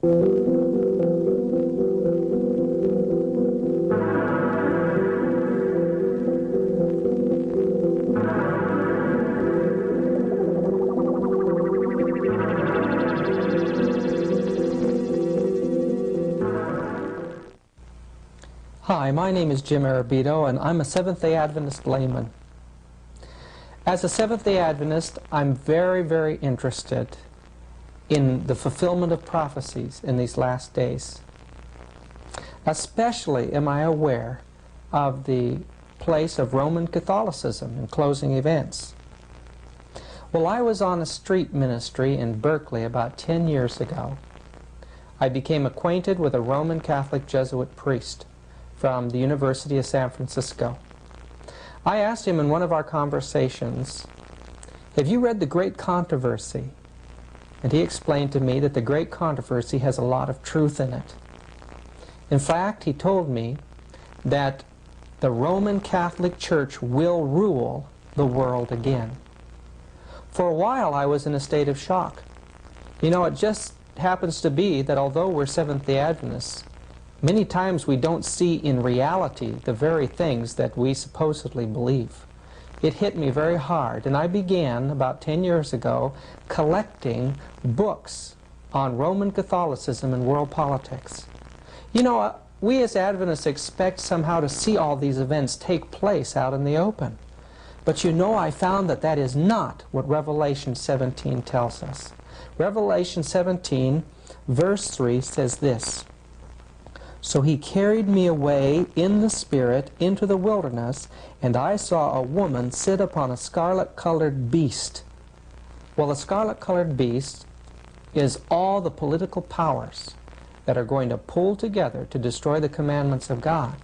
Hi, my name is Jim Arabito, and I'm a Seventh-day Adventist layman. As a Seventh-day Adventist, I'm very, very interested in the fulfillment of prophecies in these last days. Especially am I aware of the place of Roman Catholicism in closing events. Well, I was on a street ministry in Berkeley about 10 years ago. I became acquainted with a Roman Catholic Jesuit priest from the University of San Francisco. I asked him in one of our conversations, "Have you read The Great Controversy?" And he explained to me that The Great Controversy has a lot of truth in it. In fact, he told me that the Roman Catholic Church will rule the world again. For a while I was in a state of shock. You know, it just happens to be that although we're Seventh-day Adventists, many times we don't see in reality the very things that we supposedly believe. It hit me very hard, and I began about 10 years ago collecting books on Roman Catholicism and world politics. You know, we as Adventists expect somehow to see all these events take place out in the open. But you know, I found that that is not what Revelation 17 tells us. Revelation 17, verse 3 says this, "So he carried me away in the Spirit into the wilderness, and I saw a woman sit upon a scarlet-colored beast." Well, the scarlet-colored beast is all the political powers that are going to pull together to destroy the commandments of God.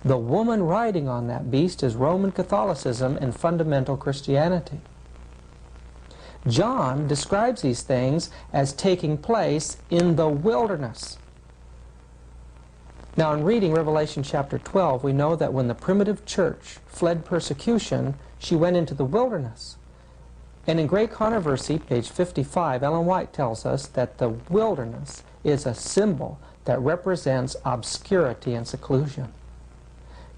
The woman riding on that beast is Roman Catholicism and fundamental Christianity. John describes these things as taking place in the wilderness. Now, in reading Revelation chapter 12, we know that when the primitive church fled persecution, she went into the wilderness. And in Great Controversy, page 55, Ellen White tells us that the wilderness is a symbol that represents obscurity and seclusion.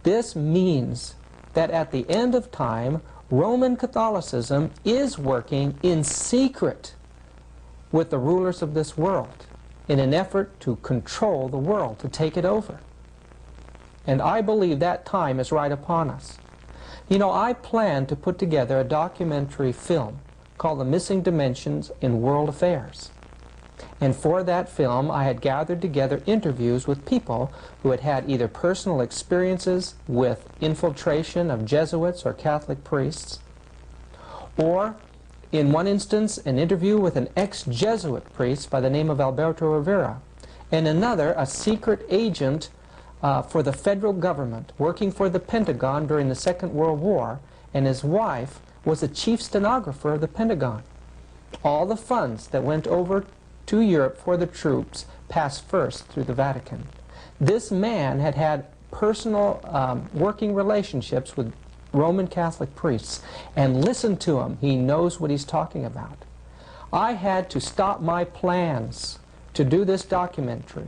This means that at the end of time, Roman Catholicism is working in secret with the rulers of this world in an effort to control the world, to take it over. And I believe that time is right upon us. You know, I plan to put together a documentary film called The Missing Dimensions in World Affairs. And for that film, I had gathered together interviews with people who had had either personal experiences with infiltration of Jesuits or Catholic priests, or in one instance, an interview with an ex-Jesuit priest by the name of Alberto Rivera, and another, a secret agent for the federal government, working for the Pentagon during the Second World War, and his wife was a chief stenographer of the Pentagon. All the funds that went over to Europe for the troops passed first through the Vatican. This man had had personal working relationships with Roman Catholic priests, and listen to him, he knows what he's talking about. I had to stop my plans to do this documentary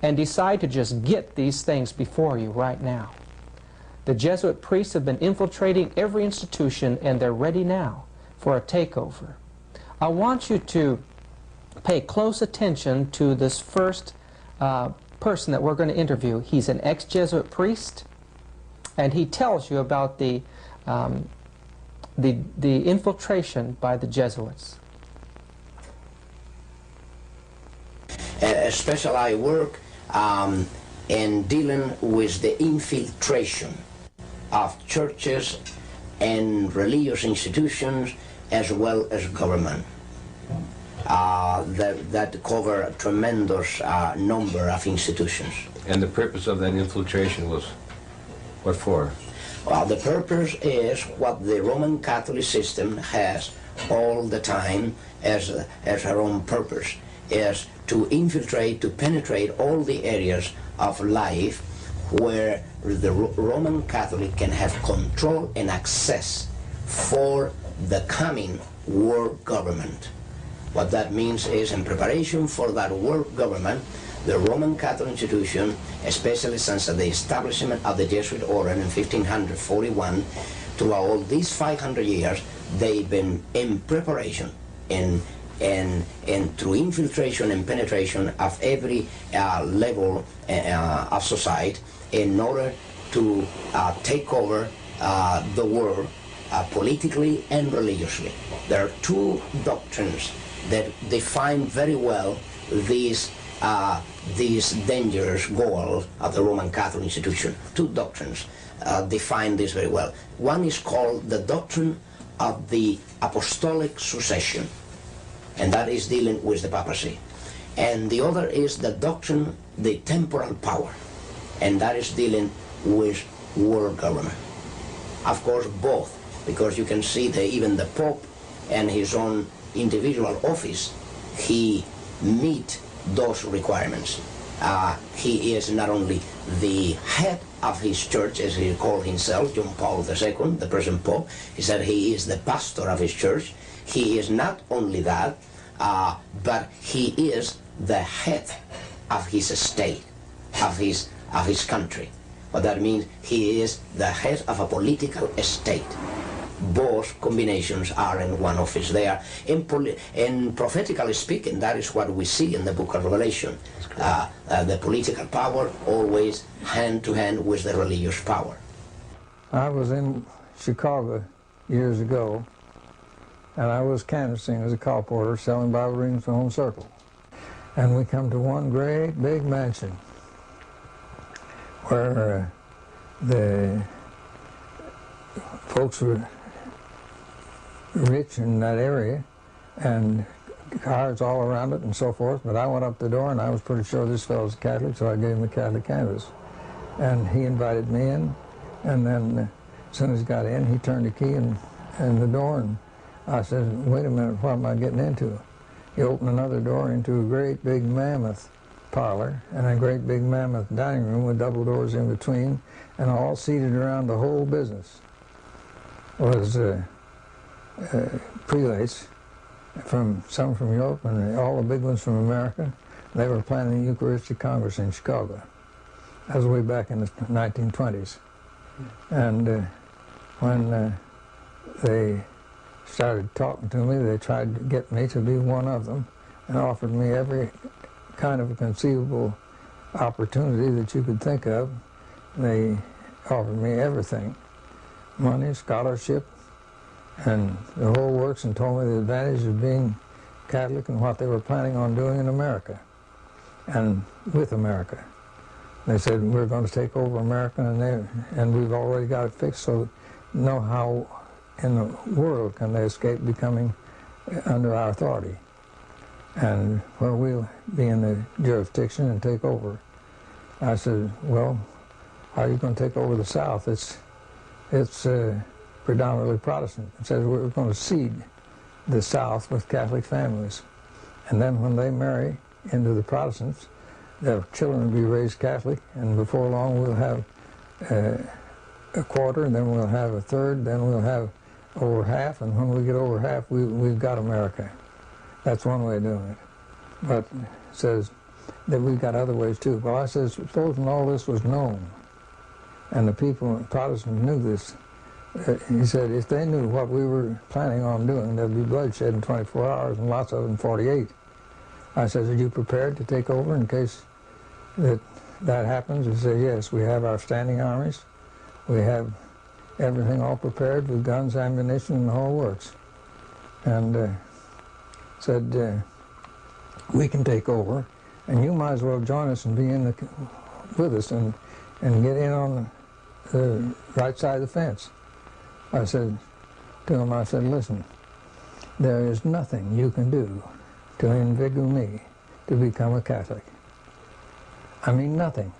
and decide to just get these things before you right now. The Jesuit priests have been infiltrating every institution, and they're ready now for a takeover. I want you to pay close attention to this first person that we're going to interview. He's an ex-Jesuit priest, and he tells you about the infiltration by the Jesuits. Especially I work in dealing with the infiltration of churches and religious institutions as well as government. That cover a tremendous number of institutions. And the purpose of that infiltration was what for? Well, the purpose is what the Roman Catholic system has all the time as her own purpose, is to infiltrate, to penetrate all the areas of life where the Roman Catholic can have control and access for the coming world government. What that means is, in preparation for that world government, the Roman Catholic institution, especially since the establishment of the Jesuit order in 1541, throughout all these 500 years, they've been in preparation, and through infiltration and penetration of every level of society in order to take over the world politically and religiously. There are two doctrines that define very well these dangerous goal of the Roman Catholic institution. Two doctrines define this very well. One is called the doctrine of the apostolic succession, and that is dealing with the papacy. And the other is the doctrine, the temporal power, and that is dealing with world government. Of course, both, because you can see that even the Pope and his own individual office, he meet those requirements. He is not only the head of his church, as he called himself, John Paul II, the present Pope. He said he is the pastor of his church. He is not only that, but he is the head of his state, of his country. What that means, he is the head of a political state. Both combinations are in one office there. In prophetically speaking, that is what we see in the book of Revelation. The political power always hand to hand with the religious power. I was in Chicago years ago, and I was canvassing as a colporteur, selling Bible readings for Home Circle. And we come to one great big mansion where the folks were rich in that area, and cars all around it and so forth. But I went up the door, and I was pretty sure this fellow was a Catholic, so I gave him a Catholic canvas. And he invited me in, and then as soon as he got in, he turned the key in the door, and I said, wait a minute, what am I getting into? He opened another door into a great big mammoth parlor and a great big mammoth dining room with double doors in between, and all seated around the whole business was prelates, some from Europe and all the big ones from America. They were planning the Eucharistic Congress in Chicago. That was way back in the 1920s. And when they started talking to me, they tried to get me to be one of them and offered me every kind of conceivable opportunity that you could think of. They offered me everything, money, scholarship, and the whole works, and told me the advantage of being Catholic and what they were planning on doing in America and with America. They said, we're going to take over America, and we've already got it fixed, so know how in the world can they escape becoming under our authority. And well, we'll be in the jurisdiction and take over. I said, well, how are you going to take over the South? It's predominantly Protestant. It says we're going to seed the South with Catholic families. And then when they marry into the Protestants, their children will be raised Catholic, and before long we'll have a quarter, and then we'll have a third, then we'll have over half, and when we get over half, we've got America. That's one way of doing it. But it says that we've got other ways too. Well, I says, supposing all this was known, and the people, Protestants, knew this, he said, if they knew what we were planning on doing, there'd be bloodshed in 24 hours, and lots of it in 48. I said, are you prepared to take over in case that happens? He said, yes, we have our standing armies. We have everything all prepared with guns, ammunition, and the whole works. And said, we can take over, and you might as well join us and be in with us and get in on the right side of the fence. I said to him, I said, listen, there is nothing you can do to inveigle me to become a Catholic. I mean, nothing.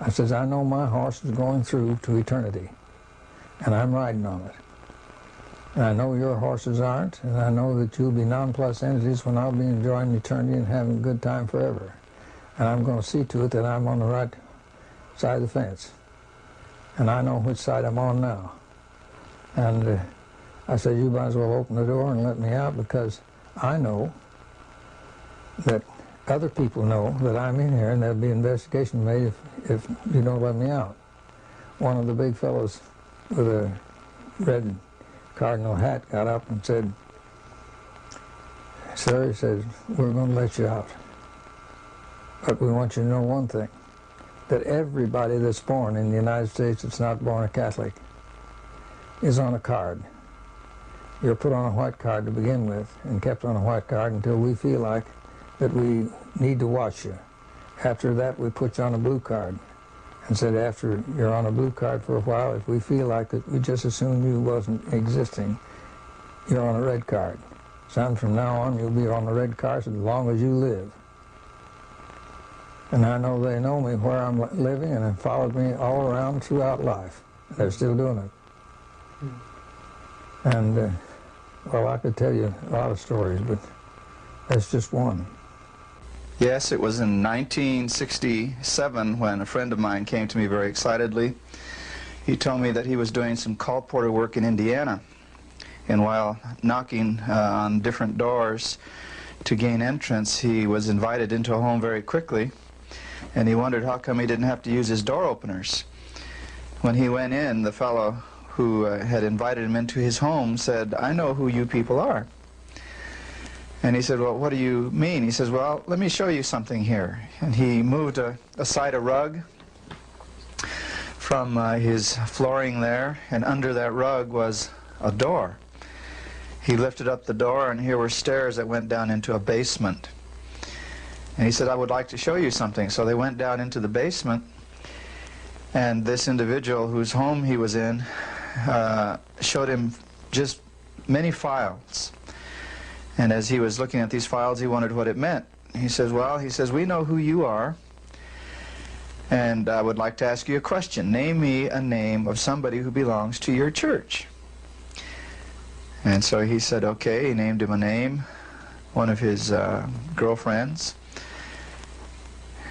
I says, I know my horse is going through to eternity, and I'm riding on it. And I know your horses aren't, and I know that you'll be nonplussed entities when I'll be enjoying eternity and having a good time forever. And I'm going to see to it that I'm on the right side of the fence. And I know which side I'm on now. And I said, you might as well open the door and let me out, because I know that other people know that I'm in here, and there'll be investigation made if you don't let me out. One of the big fellows with a red cardinal hat got up and said, "Sir," he says, "we're going to let you out. But we want you to know one thing, that everybody that's born in the United States that's not born a Catholic is on a card. You're put on a white card to begin with and kept on a white card until we feel like that we need to watch you. After that, we put you on a blue card." And said, after you're on a blue card for a while, if we feel like that we just assume you wasn't existing, you're on a red card. Son, from now on, you'll be on the red card as long as you live. And I know they know me where I'm living and have followed me all around throughout life. They're still doing it. And, well, I could tell you a lot of stories, but that's just one. Yes, it was in 1967 when a friend of mine came to me very excitedly. He told me that he was doing some colporteur work in Indiana, and while knocking on different doors to gain entrance, he was invited into a home very quickly, and he wondered how come he didn't have to use his door openers. When he went in, the fellow who had invited him into his home said, "I know who you people are." And he said, "Well, what do you mean?" He says, "Well, let me show you something here." And he moved aside a rug from his flooring there, and under that rug was a door. He lifted up the door, and here were stairs that went down into a basement. And he said, "I would like to show you something." So they went down into the basement, and this individual whose home he was in showed him just many files. And as he was looking at these files, he wondered what it meant. He says, "Well," he says, "we know who you are, and I would like to ask you a question. Name me a name of somebody who belongs to your church." And so he said, okay. He named him a name, one of his girlfriends.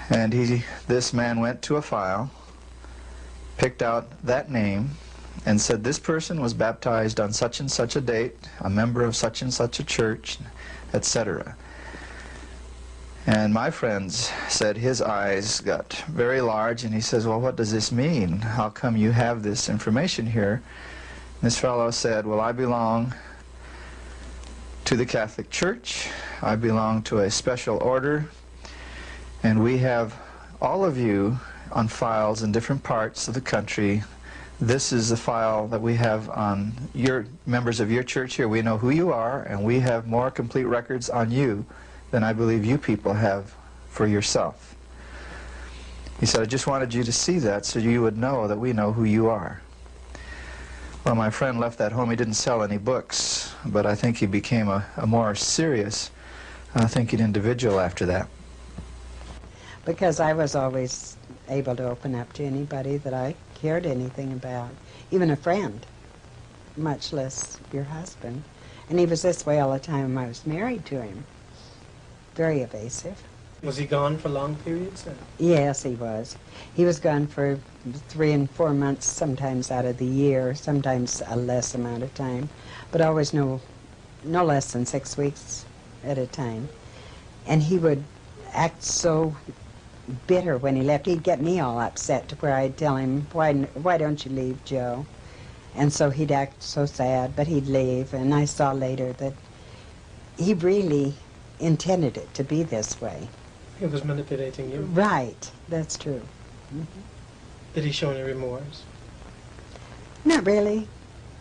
And this man went to a file, picked out that name, and said this person was baptized on such and such a date, a member of such and such a church, etc. And my friends said his eyes got very large, and he says, "Well, what does this mean? How come you have this information here?" And this fellow said, "Well, I belong to the Catholic Church. I belong to a special order, and we have all of you on files in different parts of the country. This is the file that we have on your members of your church here. We know who you are, and we have more complete records on you than I believe you people have for yourself." He said, "I just wanted you to see that so you would know that we know who you are." Well, my friend left that home. He didn't sell any books, but I think he became a more serious thinking individual after that. Because I was always able to open up to anybody that I cared anything about, even a friend, much less your husband. And he was this way all the time I was married to him. Very evasive. Was he gone for long periods? Yes, he was. He was gone for 3 and 4 months, sometimes out of the year, sometimes a less amount of time, but always no less than 6 weeks at a time. And he would act so bitter when he left. He'd get me all upset to where I'd tell him, why don't you leave, Joe? And so he'd act so sad, but he'd leave. And I saw later that he really intended it to be this way. He was manipulating you. Right, that's true. Mm-hmm. Did he show any remorse? Not really.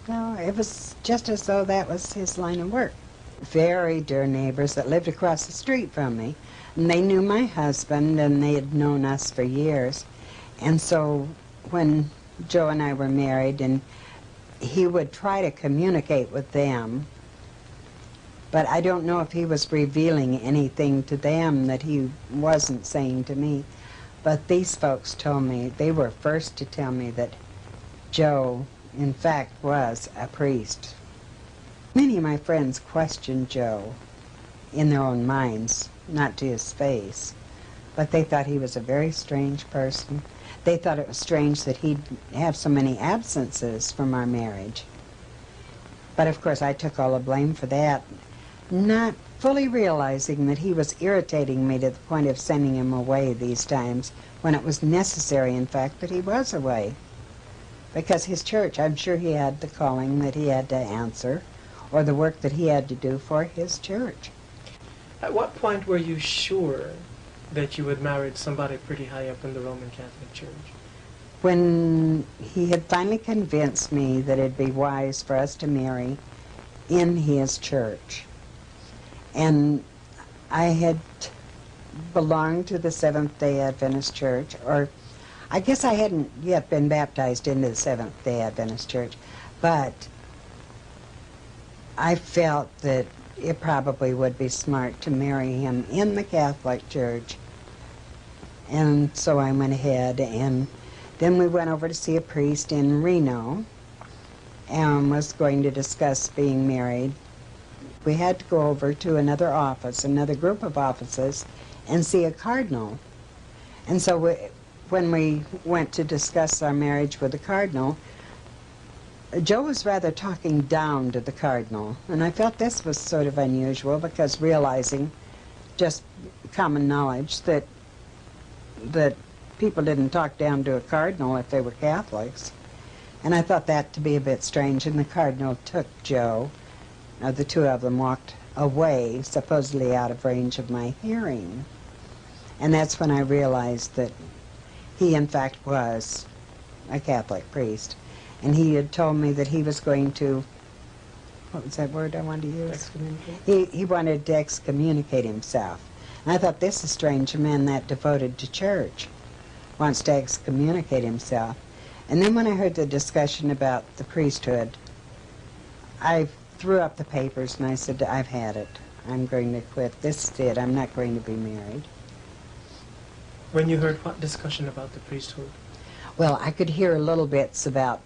No, it was just as though that was his line of work. Very dear neighbors that lived across the street from me. And they knew my husband, and they had known us for years. And so when Joe and I were married, and he would try to communicate with them, but I don't know if he was revealing anything to them that he wasn't saying to me. But these folks told me, they were first to tell me that Joe, in fact, was a priest. Many of my friends questioned Joe in their own minds, not to his face, but they thought he was a very strange person. They thought it was strange that he'd have so many absences from our marriage. But of course I took all the blame for that. Not fully realizing that he was irritating me to the point of sending him away these times when it was necessary, in fact, that he was away. Because his church, I'm sure he had the calling that he had to answer, or the work that he had to do for his church. At what point were you sure that you had married somebody pretty high up in the Roman Catholic Church? When he had finally convinced me that it'd be wise for us to marry in his church. And I had belonged to the Seventh-day Adventist Church, or I guess I hadn't yet been baptized into the Seventh-day Adventist Church, but I felt that it probably would be smart to marry him in the Catholic Church. And so I went ahead, and then we went over to see a priest in Reno and was going to discuss being married. We had to go over to another office, another group of offices, and see a cardinal. And so when we went to discuss our marriage with the cardinal, Joe was rather talking down to the cardinal, and I felt this was sort of unusual because realizing, just common knowledge, that people didn't talk down to a cardinal if they were Catholics. And I thought that to be a bit strange, and the cardinal took Joe. The two of them walked away, supposedly out of range of my hearing. And that's when I realized that he, in fact, was a Catholic priest. And he had told me that he was going to, what was that word I wanted to use? Excommunicate? He wanted to excommunicate himself. And I thought, this is strange, a man that devoted to church wants to excommunicate himself. And then when I heard the discussion about the priesthood, I threw up the papers and I said, I've had it. I'm going to quit. This is it. I'm not going to be married. When you heard what discussion about the priesthood? Well, I could hear little bits about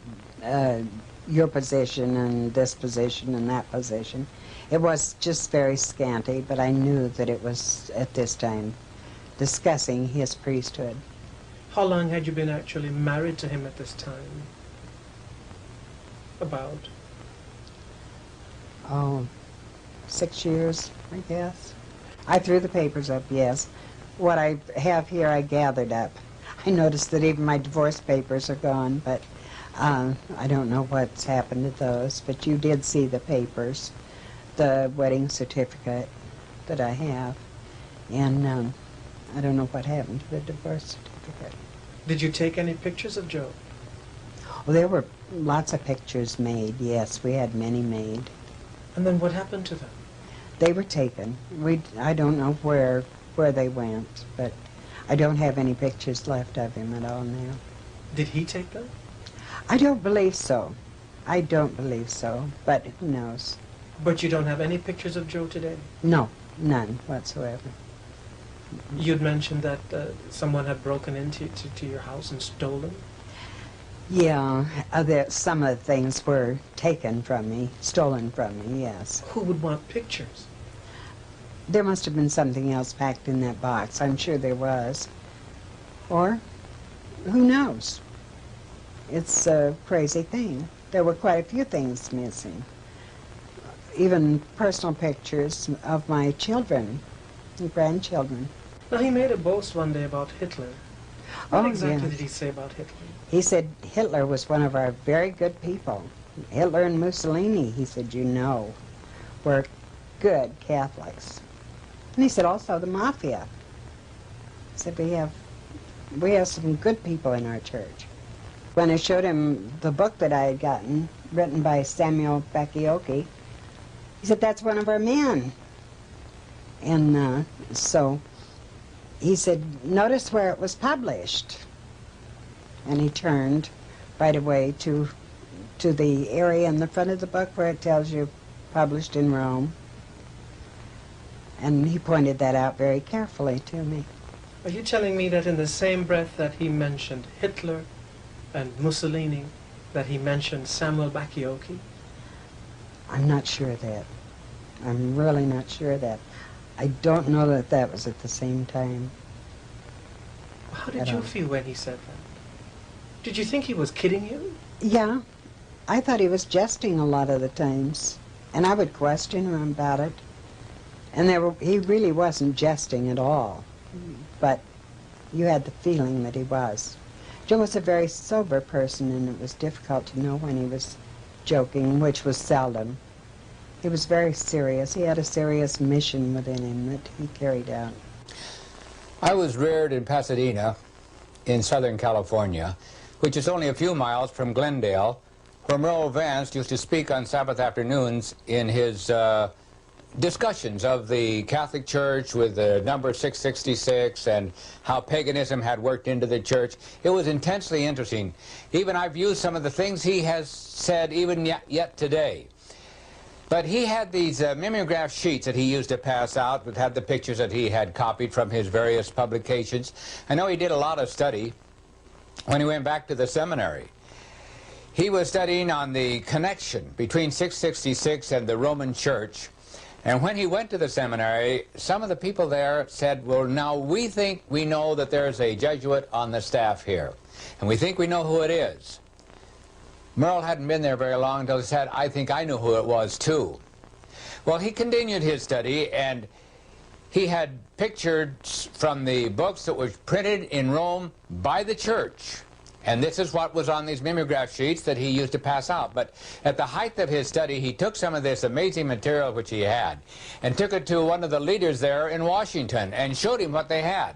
your position and this position and that position. It was just very scanty, but I knew that it was, at this time, discussing his priesthood. How long had you been actually married to him at this time? About? Oh, 6 years, I guess. I threw the papers up, yes. What I have here I gathered up. I noticed that even my divorce papers are gone, but I don't know what's happened to those. But you did see the papers, the wedding certificate that I have, and I don't know what happened to the divorce certificate. Did you take any pictures of Joe? Well, there were lots of pictures made, yes. We had many made. And then what happened to them? They were taken. I don't know where they went, but I don't have any pictures left of him at all now. Did he take them? I don't believe so. I don't believe so, but who knows? But you don't have any pictures of Joe today? No, none whatsoever. You'd mentioned that someone had broken into your house and stolen? Yeah, some of the things were taken from me, stolen from me, yes. Who would want pictures? There must have been something else packed in that box. I'm sure there was. Or, who knows? It's a crazy thing. There were quite a few things missing. Even personal pictures of my children and grandchildren. Now, he made a boast one day about Hitler. What Oh, exactly yes. did he say about Hitler? He said Hitler was one of our very good people. Hitler and Mussolini, he said, you know, were good Catholics. And he said also the mafia. He said we have some good people in our church. When I showed him the book that I had gotten, written by Samuel Bakioki, he said, that's one of our men. And so he said, notice where it was published. And he turned right away to the area in the front of the book where it tells you published in Rome. And he pointed that out very carefully to me. Are you telling me that in the same breath that he mentioned Hitler and Mussolini, that he mentioned Samuel Bakioki? I'm not sure of that. I'm really not sure of that. I don't know that that was at the same time. How did you feel when he said that? Did you think he was kidding you? Yeah, I thought he was jesting a lot of the times, and I would question him about it. And he really wasn't jesting at all, but you had the feeling that he was. Joe was a very sober person, and it was difficult to know when he was joking, which was seldom. He was very serious. He had a serious mission within him that he carried out. I was reared in Pasadena, in Southern California, which is only a few miles from Glendale, where Merle Vance used to speak on Sabbath afternoons in his discussions of the Catholic Church with the number 666 and how paganism had worked into the church. It was intensely interesting. Even I've used some of the things he has said even yet today. But he had these mimeograph sheets that he used to pass out that had the pictures that he had copied from his various publications. I know he did a lot of study when he went back to the seminary. He was studying on the connection between 666 and the Roman Church. And when he went to the seminary, some of the people there said, well, now we think we know that there's a Jesuit on the staff here, and we think we know who it is. Merle hadn't been there very long until he said, I think I knew who it was too. Well, he continued his study, and he had pictures from the books that were printed in Rome by the church. And this is what was on these mimeograph sheets that he used to pass out. But at the height of his study, he took some of this amazing material which he had and took it to one of the leaders there in Washington and showed him what they had.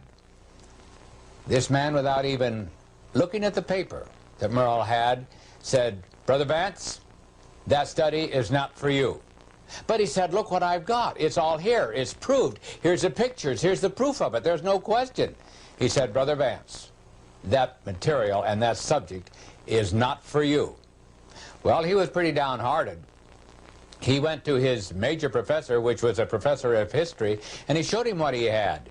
This man, without even looking at the paper that Merle had, said, Brother Vance, that study is not for you. But he said, look what I've got. It's all here. It's proved. Here's the pictures. Here's the proof of it. There's no question. He said, Brother Vance, that material and that subject is not for you. Well, he was pretty downhearted. He went to his major professor, which was a professor of history, and he showed him what he had.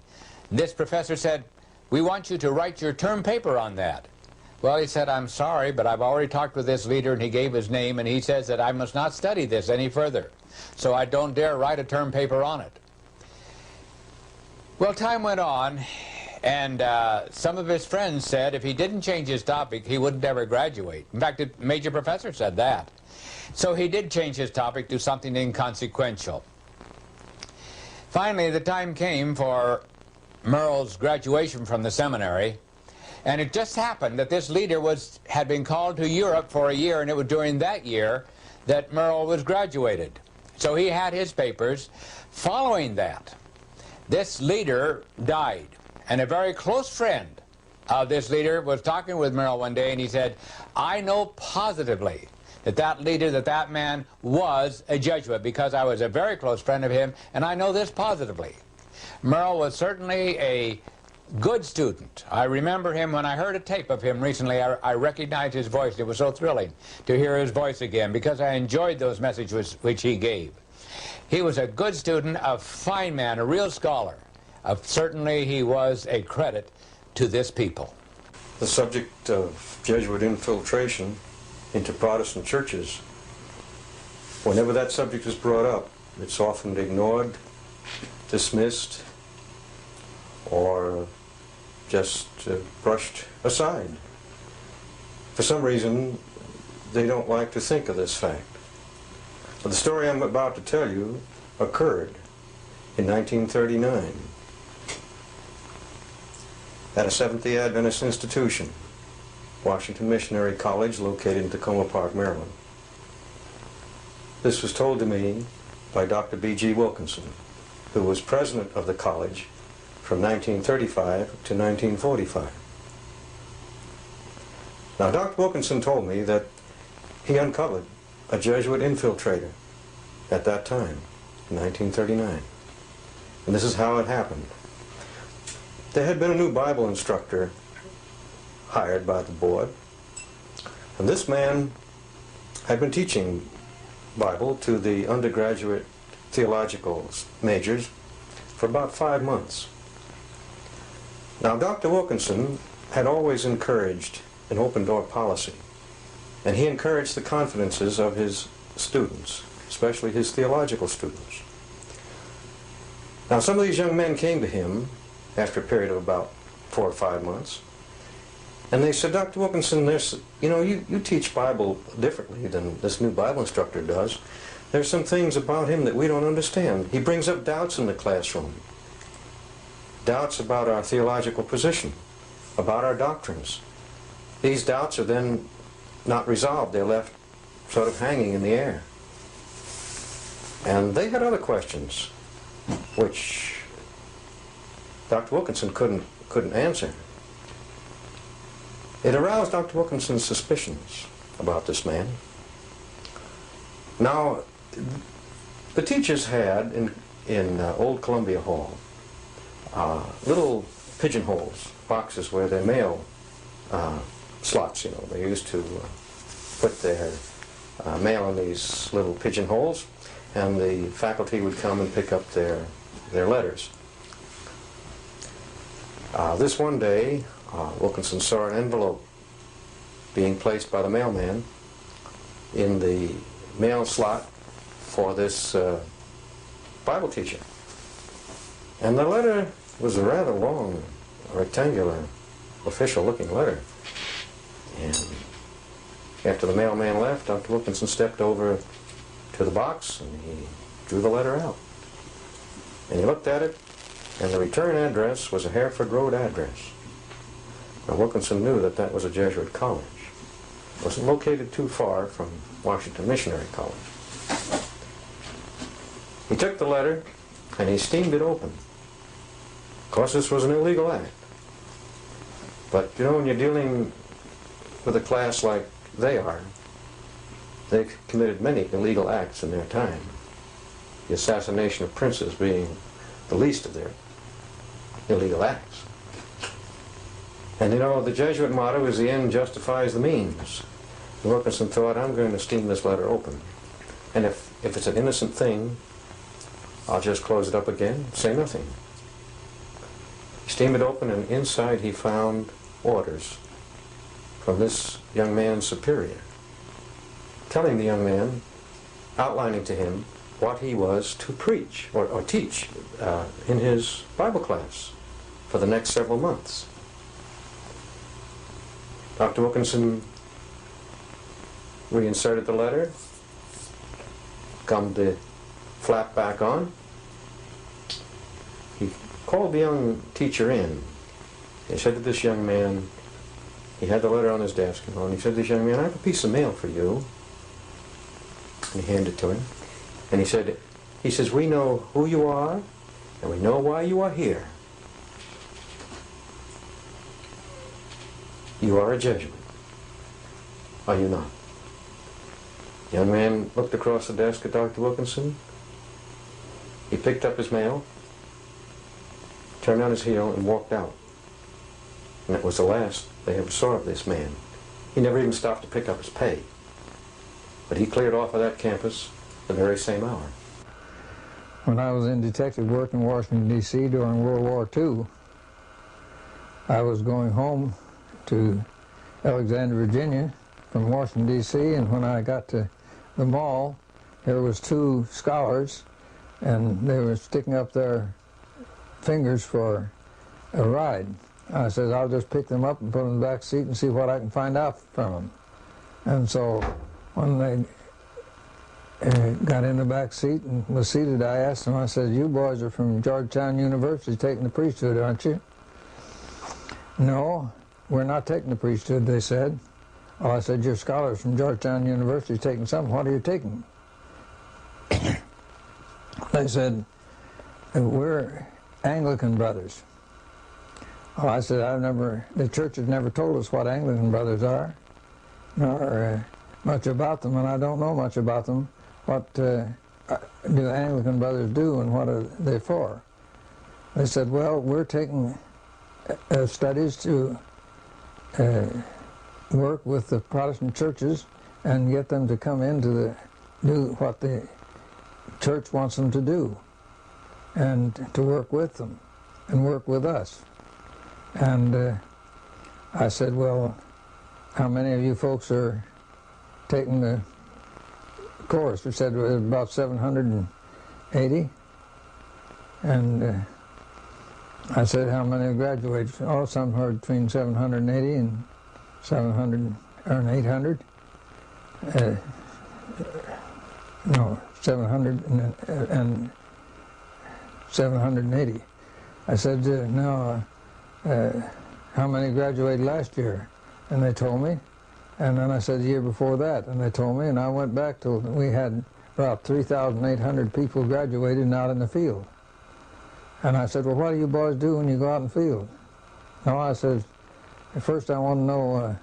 This professor said, we want you to write your term paper on that. Well, he said, I'm sorry, but I've already talked with this leader, and he gave his name, and he says that I must not study this any further. So I don't dare write a term paper on it. Well, time went on, and some of his friends said if he didn't change his topic, he wouldn't ever graduate. In fact, the major professor said that. So he did change his topic to something inconsequential. Finally, the time came for Merle's graduation from the seminary, and it just happened that this leader had been called to Europe for a year, and it was during that year that Merle was graduated. So he had his papers. Following that, this leader died. And a very close friend of this leader was talking with Merle one day, and he said, I know positively that that leader, that man was a Jesuit, because I was a very close friend of him, and I know this positively. Merle was certainly a good student. I remember him when I heard a tape of him recently. I recognized his voice. It was so thrilling to hear his voice again, because I enjoyed those messages which he gave. He was a good student, a fine man, a real scholar. Certainly he was a credit to this people. The subject of Jesuit infiltration into Protestant churches, whenever that subject is brought up, it's often ignored, dismissed, or just brushed aside. For some reason, they don't like to think of this fact. But the story I'm about to tell you occurred in 1939. At a Seventh-day Adventist institution, Washington Missionary College, located in Tacoma Park, Maryland. This was told to me by Dr. B.G. Wilkinson, who was president of the college from 1935 to 1945. Now, Dr. Wilkinson told me that he uncovered a Jesuit infiltrator at that time, in 1939. And this is how it happened. There had been a new Bible instructor hired by the board, and this man had been teaching Bible to the undergraduate theological majors for about 5 months. Now, Dr. Wilkinson had always encouraged an open-door policy, and he encouraged the confidences of his students, especially his theological students. Now, some of these young men came to him after a period of about 4 or 5 months, and they said, Dr. Wilkinson, you teach Bible differently than this new Bible instructor does. There's some things about him that we don't understand. He brings up doubts in the classroom. Doubts about our theological position, about our doctrines. These doubts are then not resolved. They're left sort of hanging in the air. And they had other questions which Dr. Wilkinson couldn't answer. It aroused Dr. Wilkinson's suspicions about this man. Now, the teachers had in Old Columbia Hall little pigeonholes, boxes where their mail slots, you know. They used to put their mail in these little pigeonholes, and the faculty would come and pick up their letters. This one day, Wilkinson saw an envelope being placed by the mailman in the mail slot for this Bible teacher. And the letter was a rather long, rectangular, official-looking letter. And after the mailman left, Dr. Wilkinson stepped over to the box and he drew the letter out. And he looked at it, and the return address was a Hereford Road address. Now, Wilkinson knew that that was a Jesuit college. It wasn't located too far from Washington Missionary College. He took the letter and he steamed it open. Of course, this was an illegal act. But, you know, when you're dealing with a class like they are, they've committed many illegal acts in their time. The assassination of princes being the least of their illegal acts. And you know, the Jesuit motto is the end justifies the means. And Wilkinson thought, I'm going to steam this letter open. And if it's an innocent thing, I'll just close it up again, say nothing. He steamed it open, and inside he found orders from this young man's superior, telling the young man, outlining to him what he was to preach or teach in his Bible class for the next several months. Dr. Wilkinson reinserted the letter, gummed the flap back on. He called the young teacher in. He said to this young man, he had the letter on his desk, and he said to this young man, I have a piece of mail for you. And he handed it to him. And he says, we know who you are, and we know why you are here. You are a Jesuit. Are you not? The young man looked across the desk at Dr. Wilkinson. He picked up his mail, turned on his heel, and walked out. And that was the last they ever saw of this man. He never even stopped to pick up his pay. But he cleared off of that campus the very same hour. When I was in detective work in Washington, D.C. during World War II, I was going home to Alexandria, Virginia from Washington, D.C., and when I got to the mall, there was two scholars, and they were sticking up their fingers for a ride. I said, I'll just pick them up and put them in the back seat and see what I can find out from them. And so when they got in the back seat and was seated, I asked them, I said, you boys are from Georgetown University taking the priesthood, aren't you? No, we're not taking the priesthood, they said. Oh, I said, you're scholars from Georgetown University taking something. What are you taking? They said, we're Anglican brothers. Oh, I said, the church has never told us what Anglican brothers are, nor much about them, and I don't know much about them. What do Anglican brothers do, and what are they for? They said, well, we're taking studies to work with the Protestant churches and get them to come in to do what the church wants them to do, and to work with them and work with us. And I said, well, how many of you folks are taking the course? We said about 780. And I said, how many graduated? Oh, some are between 780 and 700 or 800. No, 780. I said, now, how many graduated last year? And they told me. And then I said the year before that, and they told me, and I went back till we had about 3,800 people graduated and out in the field. And I said, well, what do you boys do when you go out in the field? No, I said, first I want to know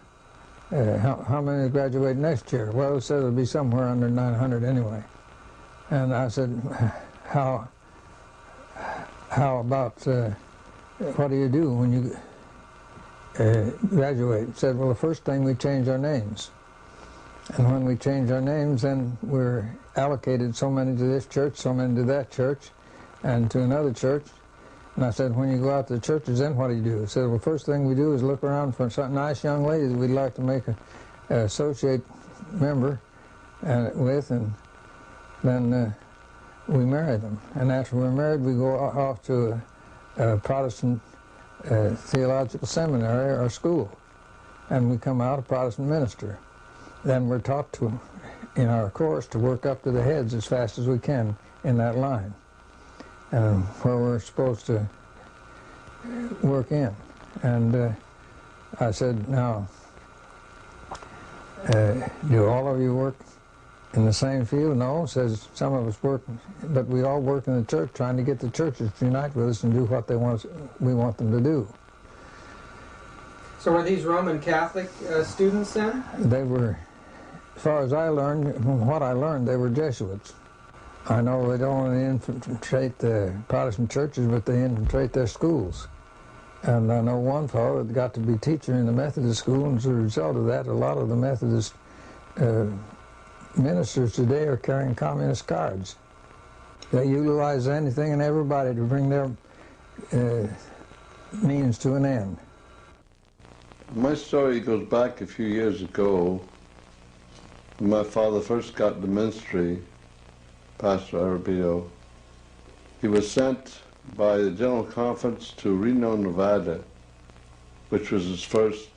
how many graduate next year. Well, it said it'll be somewhere under 900 anyway. And I said, how about, what do you do when you graduate? It said, well, the first thing we change our names. And when we change our names, then we're allocated so many to this church, so many to that church, and to another church. And I said, when you go out to the churches, then what do you do? He said, well, first thing we do is look around for some nice young ladies we'd like to make an associate member with, and then we marry them. And after we're married, we go off to a Protestant theological seminary or school, and we come out a Protestant minister. Then we're taught to, in our course, to work up to the heads as fast as we can in that line, where we're supposed to work in. And I said, now, do all of you work in the same field? No, says some of us work, but we all work in the church trying to get the churches to unite with us and do what we want them to do. So were these Roman Catholic students then? They were, as far as I learned, from what I learned, they were Jesuits. I know they don't only infiltrate the Protestant churches, but they infiltrate their schools. And I know one fellow that got to be teacher in the Methodist school, and as a result of that, a lot of the Methodist ministers today are carrying communist cards. They utilize anything and everybody to bring their means to an end. My story goes back a few years ago. When my father first got the ministry, Pastor Alberto, he was sent by the General Conference to Reno, Nevada, which was his first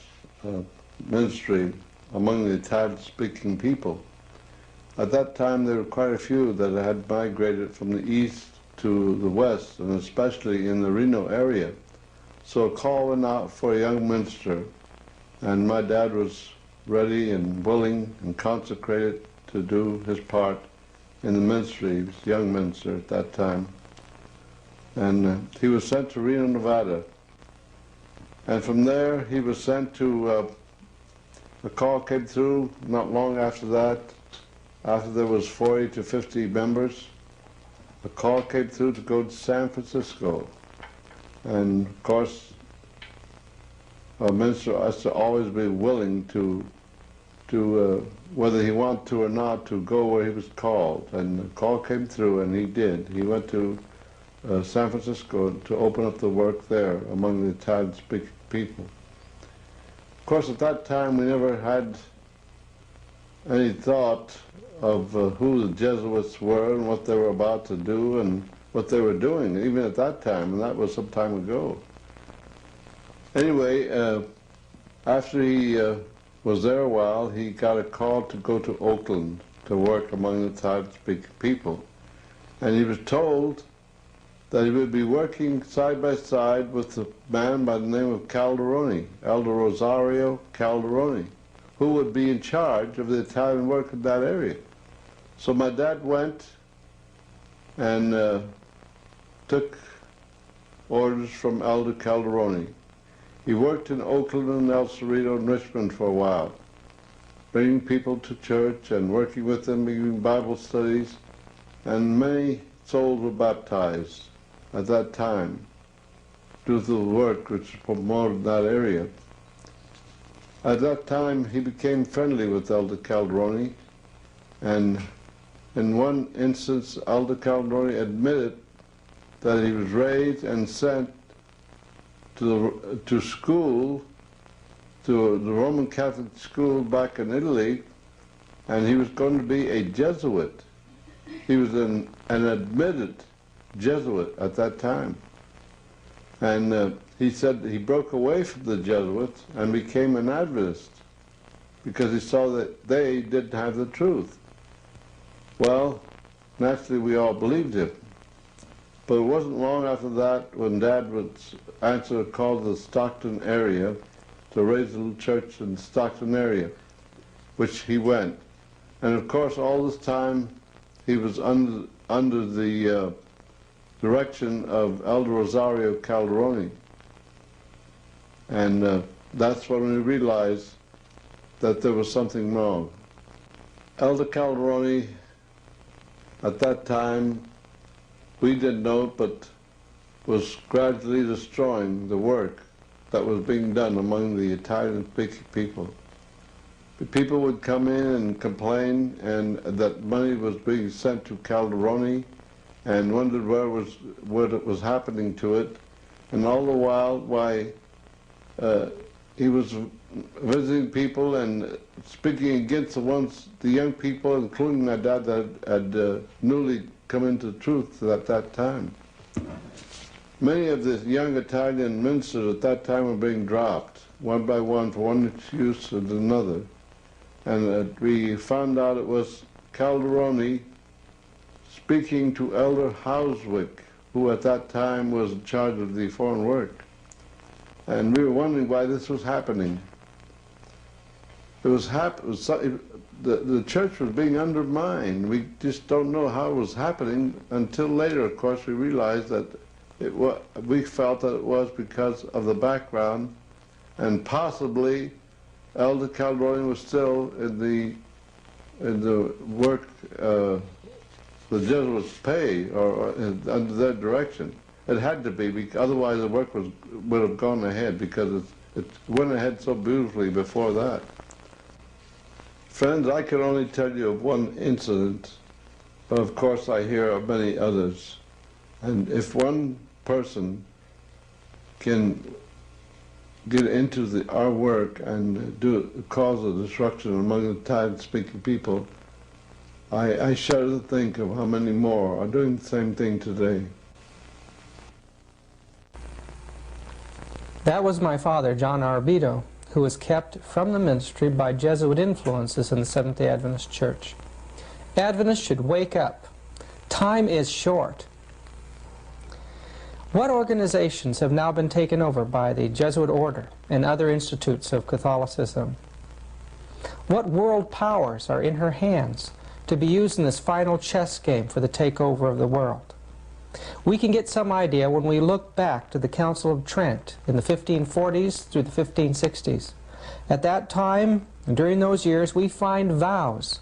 ministry among the Italian-speaking people. At that time, there were quite a few that had migrated from the east to the west, and especially in the Reno area. So a call went out for a young minister, and my dad was ready and willing and consecrated to do his part in the ministry. He was a young minister at that time. And he was sent to Reno, Nevada. And from there, he was sent to, a call came through not long after that, after there was 40 to 50 members. A call came through to go to San Francisco. And of course, a minister has to always be willing to whether he wanted to or not, to go where he was called. And the call came through, and he did. He went to San Francisco to open up the work there among the Italian-speaking people. Of course, at that time, we never had any thought of who the Jesuits were and what they were about to do and what they were doing, even at that time, and that was some time ago. Anyway, after he was there a while, he got a call to go to Oakland to work among the Italian-speaking people. And he was told that he would be working side by side with a man by the name of Calderoni, Elder Rosario Calderoni, who would be in charge of the Italian work in that area. So my dad went and took orders from Elder Calderoni. He worked in Oakland and El Cerrito and Richmond for a while, bringing people to church and working with them, giving Bible studies, and many souls were baptized at that time due to the work which was promoted in that area. At that time, he became friendly with Elder Calderoni, and in one instance, Elder Calderoni admitted that he was raised and sent to school, to the Roman Catholic school back in Italy, and he was going to be a Jesuit. He was an admitted Jesuit at that time. And he said he broke away from the Jesuits and became an Adventist because he saw that they didn't have the truth. Well, naturally we all believed him. But it wasn't long after that when Dad would answer a call to the Stockton area to raise a little church in the Stockton area, which he went. And of course, all this time, he was under the direction of Elder Rosario Calderoni. And that's when we realized that there was something wrong. Elder Calderoni, at that time, we didn't know it, but was gradually destroying the work that was being done among the Italian-speaking people. The people would come in and complain, and that money was being sent to Calderoni, and wondered what was happening to it. And all the while, why he was visiting people and speaking against the young people, including my dad, that had newly come into truth at that time. Many of the young Italian ministers at that time were being dropped, one by one, for one excuse and another. And we found out it was Calderoni speaking to Elder Houswick, who at that time was in charge of the foreign work. And we were wondering why this was happening. The church was being undermined. We just don't know how it was happening until later, of course, we realized that we felt that it was because of the background, and possibly Elder Calderoni was still in the work the Jesuits pay, or under their direction. It had to be, otherwise the work would have gone ahead, because it went ahead so beautifully before that. Friends, I can only tell you of one incident, but of course I hear of many others. And if one person can get into our work and cause a destruction among the Italian-speaking people, I shudder to think of how many more are doing the same thing today. That was my father, John Arbido, who was kept from the ministry by Jesuit influences in the Seventh-day Adventist Church. Adventists should wake up. Time is short. What organizations have now been taken over by the Jesuit order and other institutes of Catholicism? What world powers are in her hands to be used in this final chess game for the takeover of the world? We can get some idea when we look back to the Council of Trent in the 1540s through the 1560s. At that time, and during those years, we find vows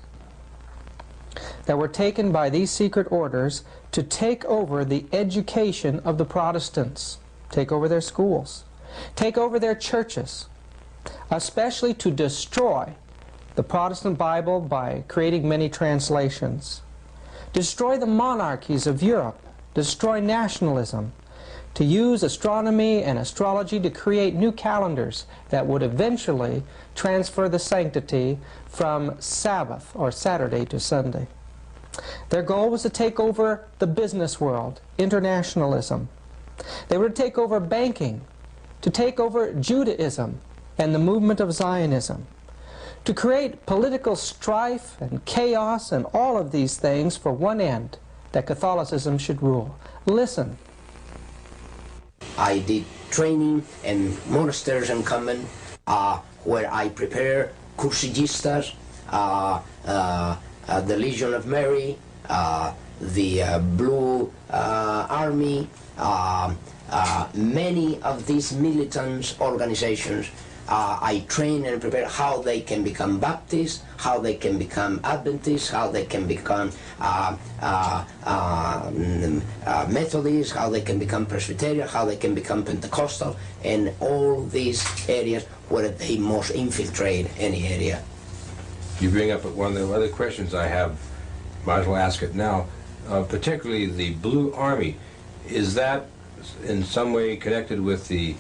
that were taken by these secret orders to take over the education of the Protestants, take over their schools, take over their churches, especially to destroy the Protestant Bible by creating many translations, destroy the monarchies of Europe, destroy nationalism, to use astronomy and astrology to create new calendars that would eventually transfer the sanctity from Sabbath or Saturday to Sunday. Their goal was to take over the business world, internationalism. They were to take over banking, to take over Judaism and the movement of Zionism, to create political strife and chaos and all of these things for one end, that Catholicism should rule. Listen. I did training in monasteries and convent where I prepare cursillistas, the Legion of Mary, the Blue Army, many of these militant organizations. I train and prepare how they can become Baptists, how they can become Adventists, how they can become Methodists, how they can become Presbyterian, how they can become Pentecostal, and all these areas where they must infiltrate any area. You bring up one of the other questions I have, might as well ask it now, particularly the Blue Army. Is that in some way connected with the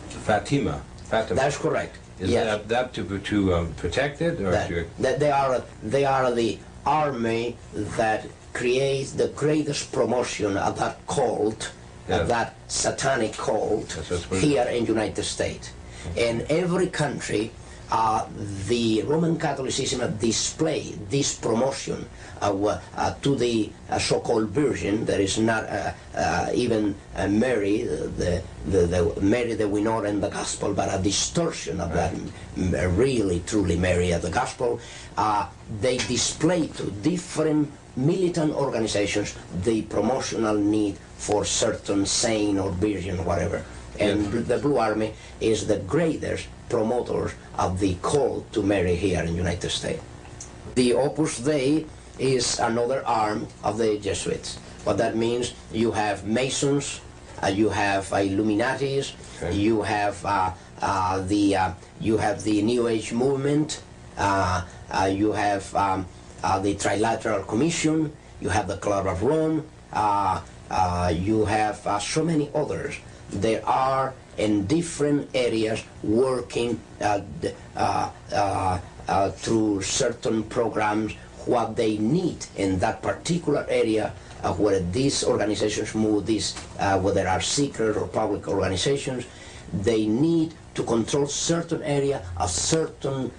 Fatima? That's correct. Is yes. that to protect it, or that they are the army that creates the greatest promotion of that cult, of that satanic cult, here in the United States. In every country the Roman Catholicism display this promotion to the so-called Virgin. There is not even Mary, the Mary that we know in the Gospel, but a distortion of that really, truly Mary of the Gospel. They display to different militant organizations the promotional need for certain saint or virgin, whatever. And the Blue Army is the greatest promoters of the call to Mary here in the United States. The Opus Dei is another arm of the Jesuits. What that means, you have Masons, you have Illuminatis, you have the New Age movement, you have the Trilateral Commission, you have the Club of Rome, you have so many others. There are in different areas working through certain programs what they need in that particular area where these organizations move, whether they are secret or public organizations, they need to control certain area of certain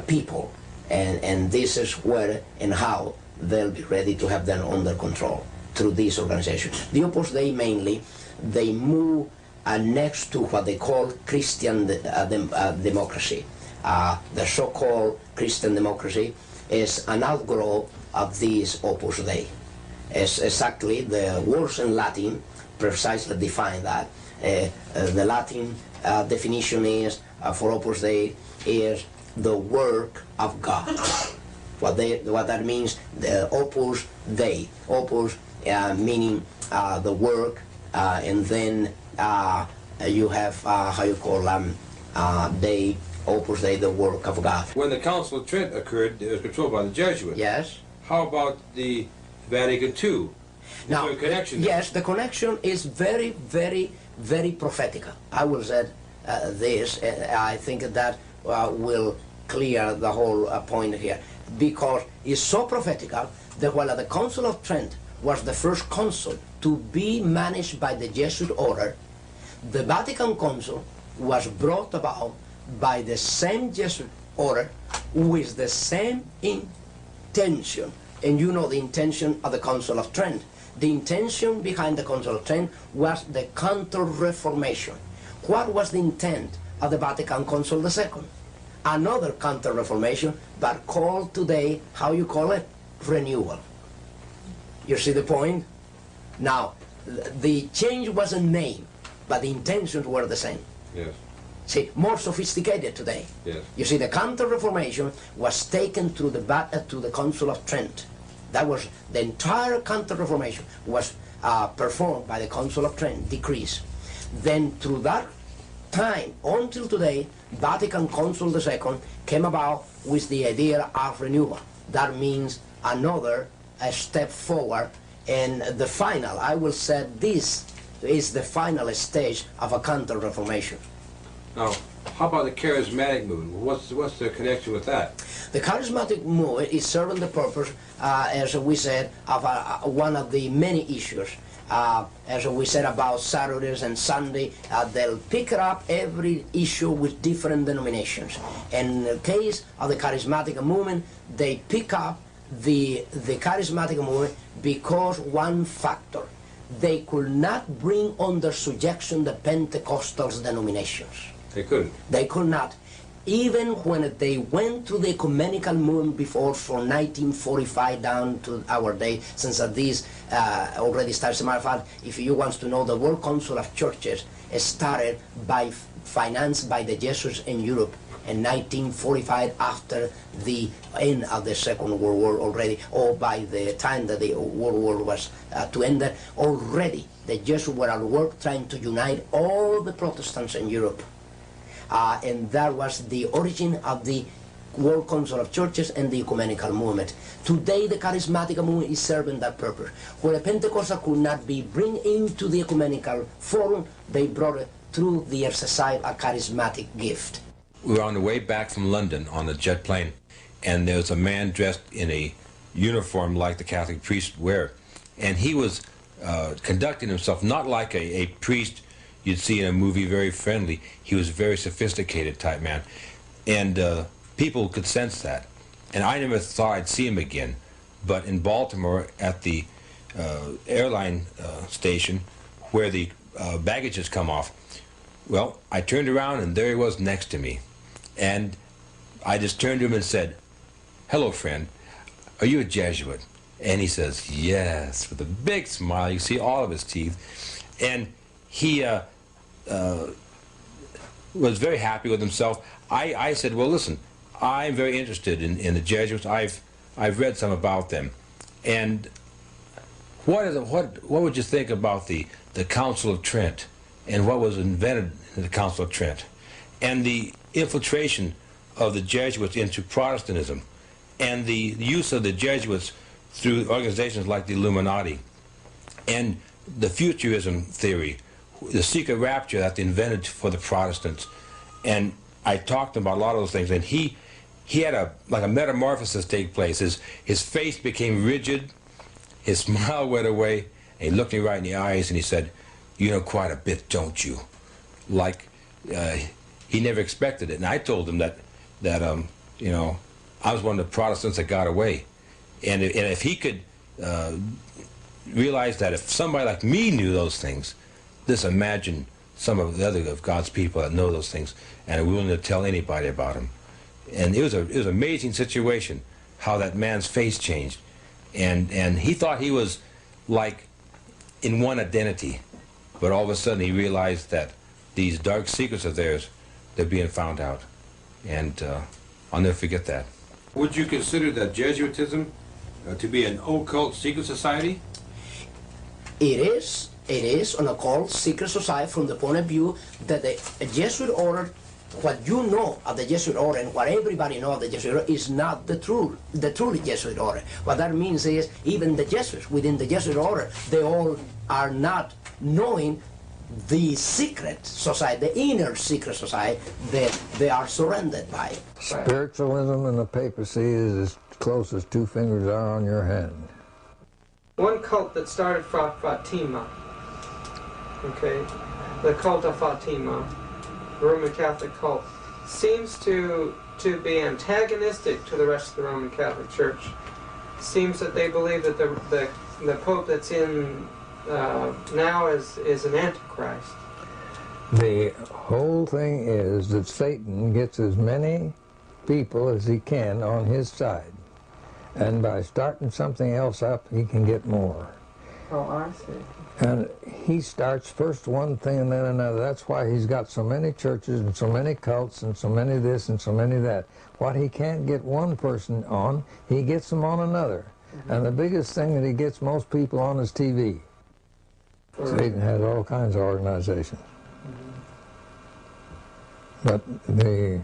people, and this is where and how they'll be ready to have them under control through these organizations. The Opus Dei mainly, they move next to what they call Christian democracy. The so-called Christian democracy is an outgrowth of this Opus Dei. It's exactly the words in Latin precisely define that. The Latin definition is for Opus Dei is the work of God. What that means, the Opus Dei, Opus meaning the work, and then you have how you call Dei, Opus Dei, the work of God. When the Council of Trent occurred, it was controlled by the Jesuits. Yes. How about the Vatican II? Now, a connection yes, the connection is very, very, very prophetical. I will say this, I think that will clear the whole point here, because it's so prophetical that while the Council of Trent was the first council to be managed by the Jesuit order, the Vatican Council was brought about by the same Jesuit order with the same intention. And you know the intention of the Council of Trent. The intention behind the Council of Trent was the Counter-Reformation. What was the intent of the Vatican Council II? Another Counter-Reformation, but called today, how you call it? Renewal. You see the point? Now, the change was a name, but the intentions were the same. Yes. See, more sophisticated today. Yes. You see, the Counter-Reformation was taken through the Council of Trent. That was the entire Counter-Reformation was performed by the Council of Trent, decrees. Then through that time until today, Vatican Council II came about with the idea of renewal. That means another step forward, and the final, I will say this is the final stage of a Counter-Reformation. Now, how about the charismatic movement? What's the connection with that? The charismatic movement is serving the purpose, as we said, of one of the many issues. As we said about Saturdays and Sunday, they'll pick up every issue with different denominations. In the case of the charismatic movement, they pick up the charismatic movement because one factor. They could not bring under subjection the Pentecostal denominations. They couldn't. They could not. Even when they went to the ecumenical movement before, from 1945 down to our day, since this already starts. As a matter of fact, if you want to know, the World Council of Churches started financed by the Jesuits in Europe in 1945, after the end of the Second World War already, or by the time that the World War was to end, already the Jesuits were at work trying to unite all the Protestants in Europe. And that was the origin of the World Council of Churches and the ecumenical movement. Today the charismatic movement is serving that purpose. Where a Pentecostal could not be bring into the ecumenical forum, they brought it through the exercise of a charismatic gift. We were on the way back from London on the jet plane, and there was a man dressed in a uniform like the Catholic priests wear. And he was conducting himself not like a priest you'd see in a movie, very friendly. He was a very sophisticated type man. And people could sense that. And I never thought I'd see him again. But in Baltimore, at the airline station, where the baggage has come off, well, I turned around and there he was next to me. And I just turned to him and said, "Hello, friend. Are you a Jesuit?" And he says, "Yes," with a big smile. You see all of his teeth. And he was very happy with himself. I said, "Well, listen, I'm very interested in the Jesuits. I've read some about them. And what would you think about the Council of Trent and what was invented in the Council of Trent and the infiltration of the Jesuits into Protestantism and the use of the Jesuits through organizations like the Illuminati and the futurism theory, the secret rapture that they invented for the Protestants?" And I talked to him about a lot of those things, and he had a metamorphosis take place. His face became rigid, his smile went away, and he looked me right in the eyes and he said, "You know quite a bit, don't you?" Like he never expected it. And I told him that you know, I was one of the Protestants that got away, and if he could realize that if somebody like me knew those things, just imagine some of the other of God's people that know those things and are willing to tell anybody about them. And it was an amazing situation how that man's face changed, and he thought he was like in one identity, but all of a sudden he realized that these dark secrets of theirs, they're being found out, and I'll never forget that. Would you consider that Jesuitism to be an occult secret society? It is an occult secret society from the point of view that the Jesuit order, what you know of the Jesuit order and what everybody knows of the Jesuit order is not the truly Jesuit order. What that means is even the Jesuits within the Jesuit order, they all are not knowing the secret society, the inner secret society that they are surrounded by. Spiritualism and the papacy is as close as two fingers are on your hand. One cult that started Fatima, okay, the cult of Fatima, the Roman Catholic cult, seems to be antagonistic to the rest of the Roman Catholic Church. Seems that they believe that the Pope that's in now is an antichrist. The whole thing is that Satan gets as many people as he can on his side, and by starting something else up, he can get more. Oh, I see. And he starts first one thing and then another. That's why he's got so many churches and so many cults and so many this and so many that. What he can't get one person on, he gets them on another. And the biggest thing that he gets most people on is TV. Satan has all kinds of organizations. But the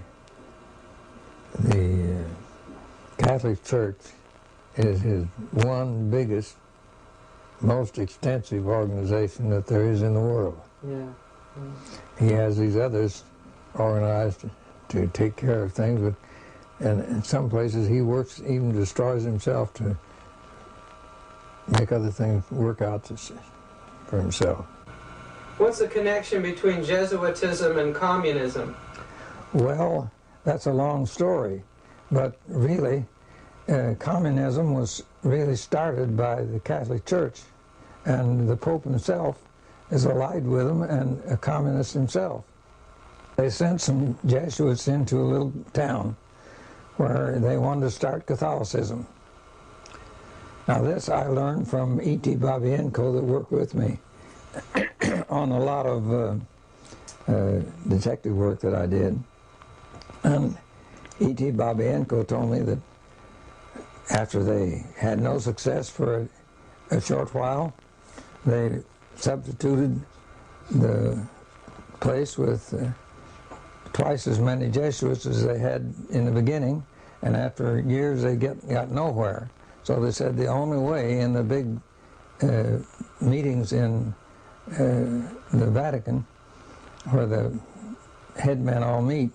Catholic Church is his one biggest, most extensive organization that there is in the world. Yeah. He has these others organized to take care of things, but and in some places he works, even destroys himself to make other things work out for himself. What's the connection between Jesuitism and communism? Well, that's a long story, but really, communism was really started by the Catholic Church, and the Pope himself is allied with them and a communist himself. They sent some Jesuits into a little town where they wanted to start Catholicism. Now this I learned from E.T. Babienko that worked with me on a lot of detective work that I did. And E.T. Babienko told me that after they had no success for a short while, they substituted the place with twice as many Jesuits as they had in the beginning, and after years they got nowhere. So they said the only way in the big meetings in the Vatican, where the headmen all meet,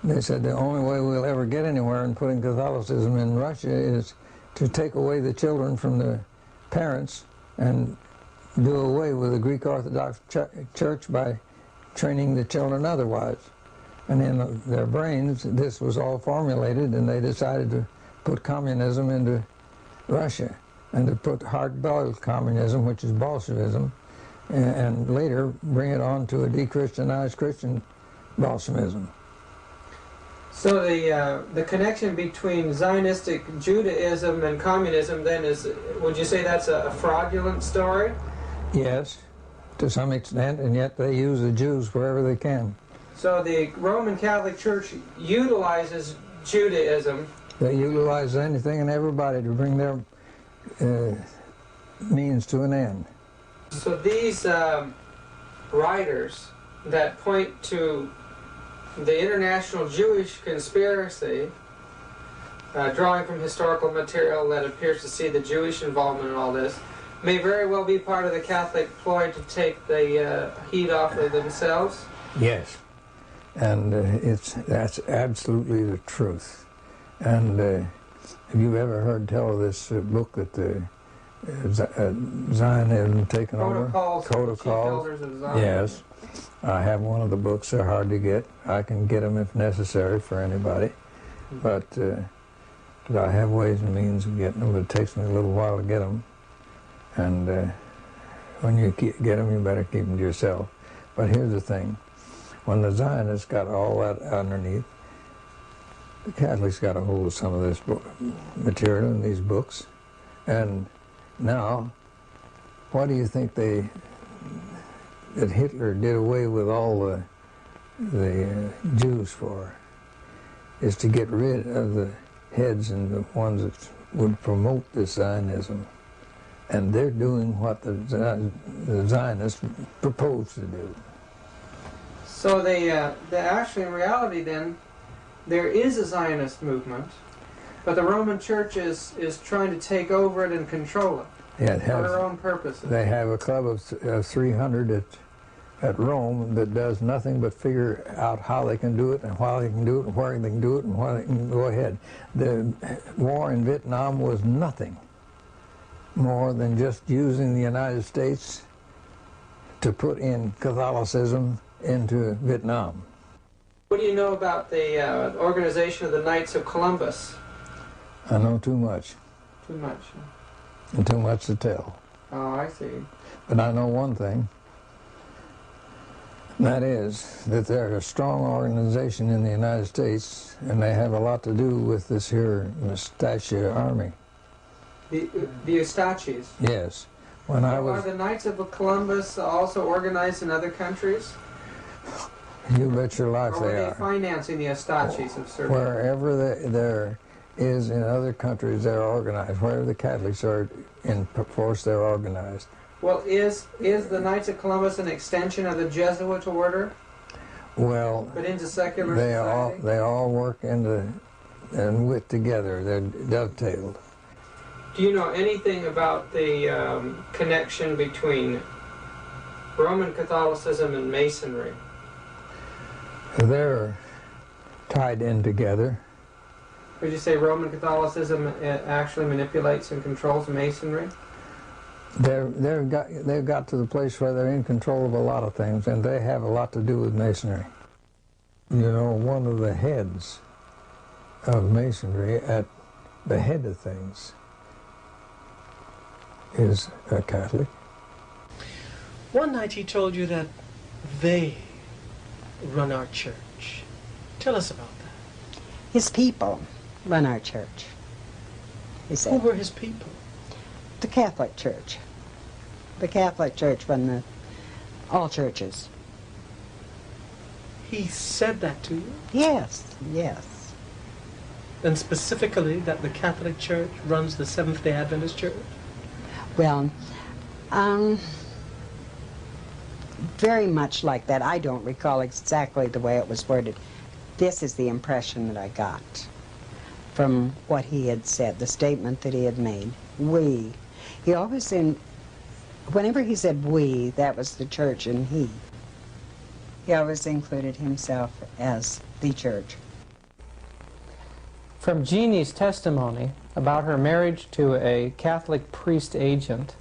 they said the only way we'll ever get anywhere in putting Catholicism in Russia is to take away the children from the parents and do away with the Greek Orthodox Church by training the children otherwise. And in their brains, this was all formulated, and they decided to put communism into Russia, and to put hard-boiled communism, which is Bolshevism, and later bring it on to a de-Christianized Christian Bolshevism. So the connection between Zionistic Judaism and communism then is, would you say that's a fraudulent story? Yes, to some extent, and yet they use the Jews wherever they can. So the Roman Catholic Church utilizes Judaism. They utilize anything and everybody to bring their means to an end. So these writers that point to the international Jewish conspiracy, drawing from historical material that appears to see the Jewish involvement in all this, may very well be part of the Catholic ploy to take the heat off of themselves? Yes, and that's absolutely the truth. And have you ever heard tell of this book that the Zionism taken over? Protocols. Elders of Zion. Yes. I have one of the books. They're hard to get. I can get them if necessary for anybody. But I have ways and means of getting them. But it takes me a little while to get them. And when you get them, you better keep them to yourself. But here's the thing. When the Zionists got all that underneath, the Catholics got a hold of some of this material in these books. And now, what do you think that Hitler did away with all the Jews for? Is to get rid of the heads and the ones that would promote this Zionism. And they're doing what the Zionists proposed to do. So they actually, in reality then, there is a Zionist movement, but the Roman Church is trying to take over it and control it, yeah, for their own purposes. They have a club of 300 at Rome that does nothing but figure out how they can do it and why they can do it and where they can do it and why they can go ahead. The war in Vietnam was nothing more than just using the United States to put in Catholicism into Vietnam. What do you know about the organization of the Knights of Columbus? I know too much. Too much. And too much to tell. Oh, I see. But I know one thing. And that is that they're a strong organization in the United States, and they have a lot to do with this here Mustachia Army. The Ustachis? Yes. Are the Knights of Columbus also organized in other countries? You bet your life or they are are. They financing the Ustachis of Serbia? Wherever there is in other countries, they're organized. Wherever the Catholics are in force, they're organized. Well, is the Knights of Columbus an extension of the Jesuit order? Well, but into secular society? They all work and with together. They're dovetailed. Do you know anything about the connection between Roman Catholicism and Masonry? They're tied in together. Would you say Roman Catholicism actually manipulates and controls Masonry? They've got to the place where they're in control of a lot of things, and they have a lot to do with Masonry. You know, one of the heads of Masonry, at the head of things, is a Catholic. One night he told you that they run our church. Tell us about that. His people run our church, he said. Who were his people? The Catholic Church. The Catholic Church run all churches. He said that to you? Yes, yes. And specifically that the Catholic Church runs the Seventh-day Adventist Church? Well, very much like that. I don't recall exactly the way it was worded. This is the impression that I got from what he had said, the statement that he had made. We. He always, whenever he said we, that was the church and he. He always included himself as the church. From Jeannie's testimony about her marriage to a Catholic priest agent,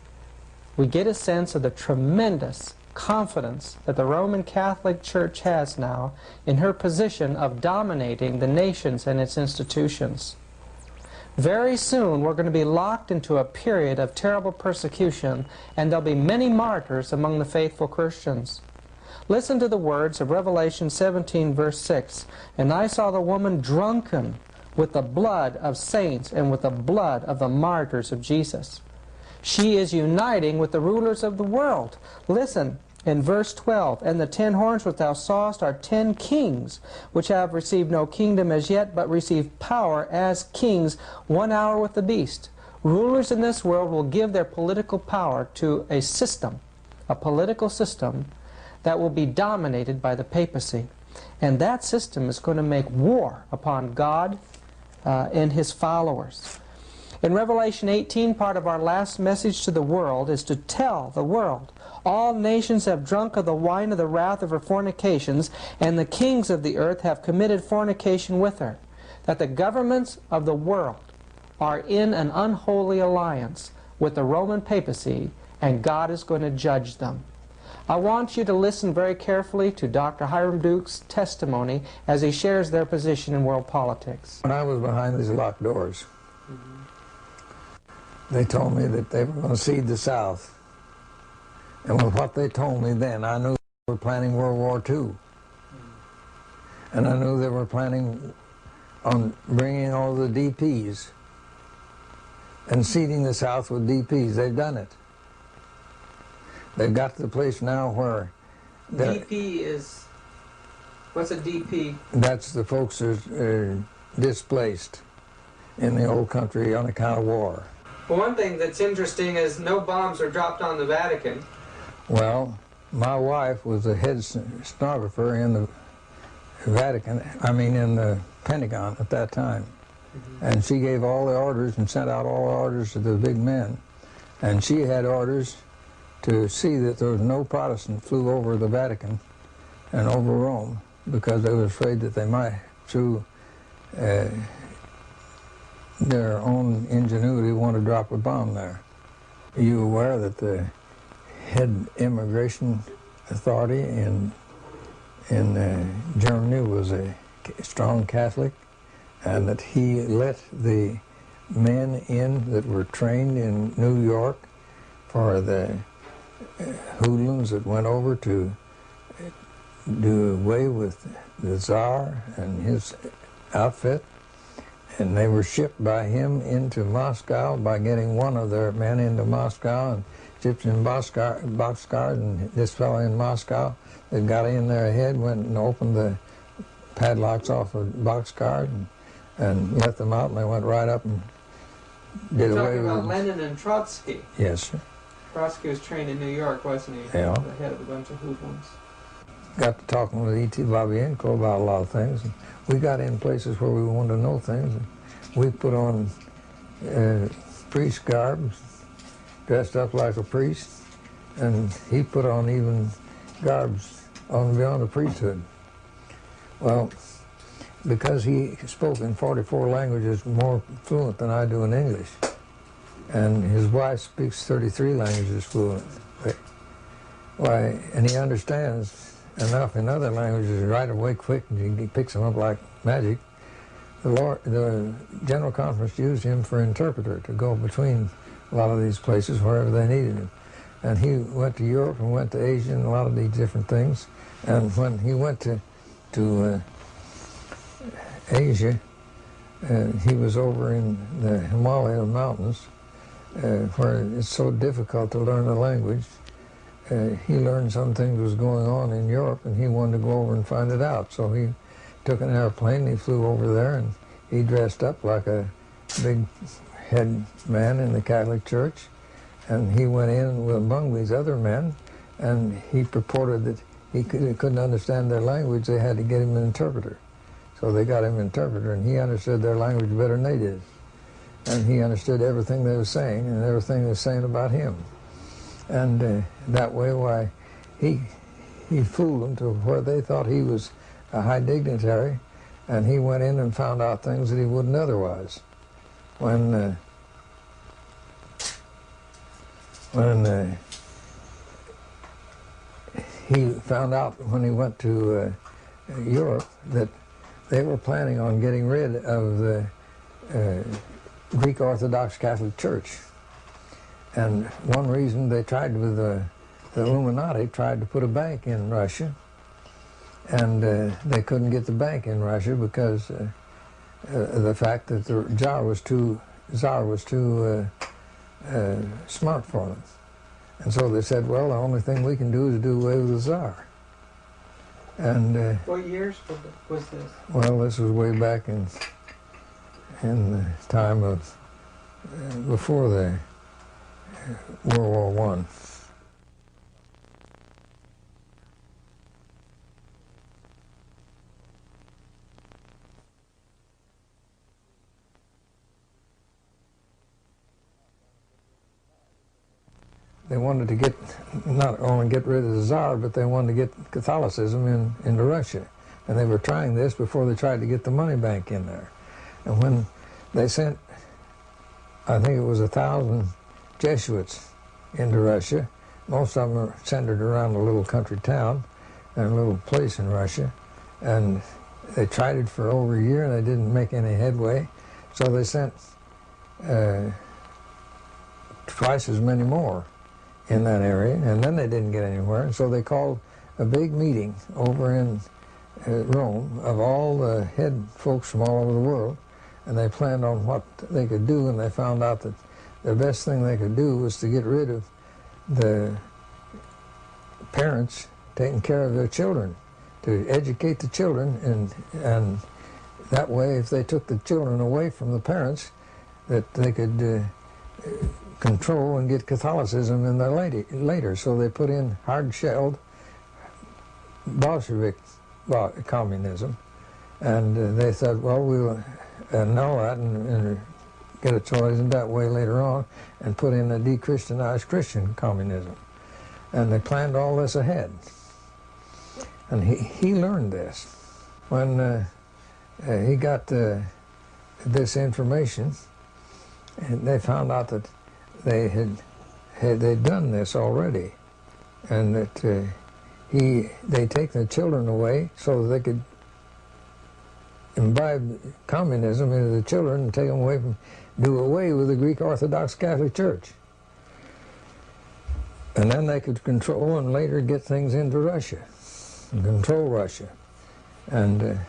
we get a sense of the tremendous confidence that the Roman Catholic Church has now in her position of dominating the nations and its institutions. Very soon we're going to be locked into a period of terrible persecution, and there'll be many martyrs among the faithful Christians. Listen to the words of Revelation 17, verse 6. "And I saw the woman drunken with the blood of saints and with the blood of the martyrs of Jesus." She is uniting with the rulers of the world. Listen, in verse 12, "And the 10 horns which thou sawest are 10 kings, which have received no kingdom as yet, but receive power as kings 1 hour with the beast." Rulers in this world will give their political power to a system, a political system that will be dominated by the papacy. And that system is going to make war upon God and His followers. In Revelation 18, part of our last message to the world is to tell the world, "All nations have drunk of the wine of the wrath of her fornications, and the kings of the earth have committed fornication with her." That the governments of the world are in an unholy alliance with the Roman papacy, and God is going to judge them. I want you to listen very carefully to Dr. Hiram Duke's testimony as he shares their position in world politics. When I was behind these locked doors, they told me that they were going to cede the South. And with what they told me then, I knew they were planning World War II. And I knew they were planning on bringing all the DPs and ceding the South with DPs. They've done it. They've got to the place now where... DP is... What's a DP? That's the folks that are displaced in the old country on account of war. Well, one thing that's interesting is no bombs are dropped on the Vatican. Well, my wife was the head stenographer in the Vatican, in the Pentagon at that time. And she gave all the orders and sent out all the orders to the big men. And she had orders to see that there was no Protestant flew over the Vatican and over Rome, because they were afraid that they might, through their own ingenuity, want to drop a bomb there. Are you aware that the head immigration authority in Germany was a strong Catholic, and that he let the men in that were trained in New York for the hoodlums that went over to do away with the Tsar and his outfit, and they were shipped by him into Moscow by getting one of their men into Moscow and shipped in boxcars, and this fellow in Moscow that got in there ahead went and opened the padlocks off of boxcars and let them out, and they went right up and did away with You're talking about Lenin and Trotsky. Yes, sir. Trotsky was trained in New York, wasn't he? Yeah. The head of a bunch of hoodlums. Got to talking with E.T. Babienko about a lot of things. And we got in places where we wanted to know things. And we put on priest garb, dressed up like a priest, and he put on even garbs on beyond the priesthood. Well, because he spoke in 44 languages more fluent than I do in English, and his wife speaks 33 languages fluent. Why, and he understands enough in other languages right away quick, and he picks them up like magic. The General Conference used him for interpreter to go between a lot of these places wherever they needed him. And he went to Europe and went to Asia and a lot of these different things. And when he went to Asia, he was over in the Himalaya mountains, where it's so difficult to learn the language. He learned some things was going on in Europe, and he wanted to go over and find it out. So he took an airplane, and he flew over there, and he dressed up like a big head man in the Catholic Church, and he went in among these other men, and he purported that he couldn't understand their language. They had to get him an interpreter. So they got him an interpreter, and he understood their language better than they did. And he understood everything they were saying and everything they were saying about him. And that way, why, he fooled them to where they thought he was a high dignitary, and he went in and found out things that he wouldn't otherwise. When he found out when he went to Europe that they were planning on getting rid of the Greek Orthodox Catholic Church. And one reason they tried with the Illuminati tried to put a bank in Russia, and they couldn't get the bank in Russia because the fact that the Tsar was too smart for them. And so they said, well, the only thing we can do is do away with the Tsar. And what years was this? well, this was way back in the time of before the World War I. They wanted to not only get rid of the Tsar, but they wanted to get Catholicism into Russia. And they were trying this before they tried to get the money bank in there. And when they sent, I think it was 1,000 Jesuits into Russia, most of them are centered around a little country town and a little place in Russia. And they tried it for over a year and they didn't make any headway. So they sent twice as many more in that area, and then they didn't get anywhere. And so they called a big meeting over in Rome of all the head folks from all over the world, and they planned on what they could do, and they found out that the best thing they could do was to get rid of the parents taking care of their children, to educate the children, and that way, if they took the children away from the parents, that they could control and get Catholicism in there later. So they put in hard-shelled Bolshevik communism, and they said, well, we'll annul that and get a choice in that way later on, and put in a de-Christianized Christian communism. And they planned all this ahead. And he learned this. When he got this information, and they found out that they'd done this already, and that they'd take the children away so that they could imbibe communism into the children and take them away do away with the Greek Orthodox Catholic Church. And then they could control and later get things into Russia and control Russia. And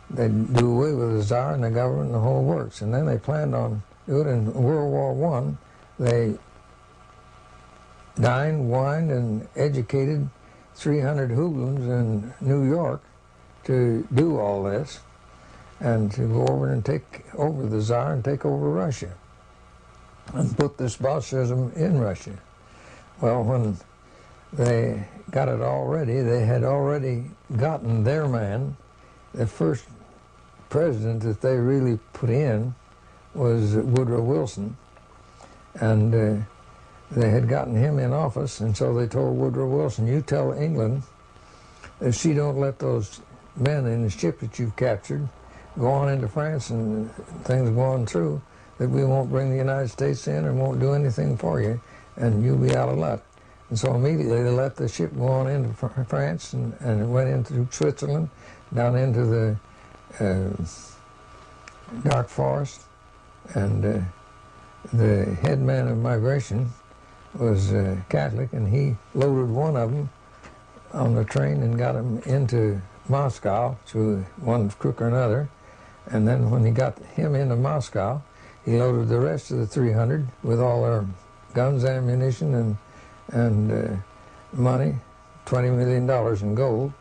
they'd do away with the Tsar and the government and the whole works. And then they planned on doing it in World War I. They dined, wined, and educated 300 hoodlums in New York to do all this, and to go over and take over the Tsar and take over Russia and put this Bolshevism in Russia. Well, when they got it all ready, they had already gotten their man. The first president that they really put in was Woodrow Wilson, and they had gotten him in office, and so they told Woodrow Wilson, you tell England if she don't let those men in the ship that you've captured go on into France and things go on through, that we won't bring the United States in and won't do anything for you, and you'll be out of luck. And so immediately they let the ship go on into France, and it went into Switzerland, down into the dark forest, and the head man of migration was Catholic, and he loaded one of them on the train and got him into Moscow through one crook or another. And then when he got him into Moscow, he loaded the rest of the 300 with all their guns, ammunition, and money, $20 million in gold,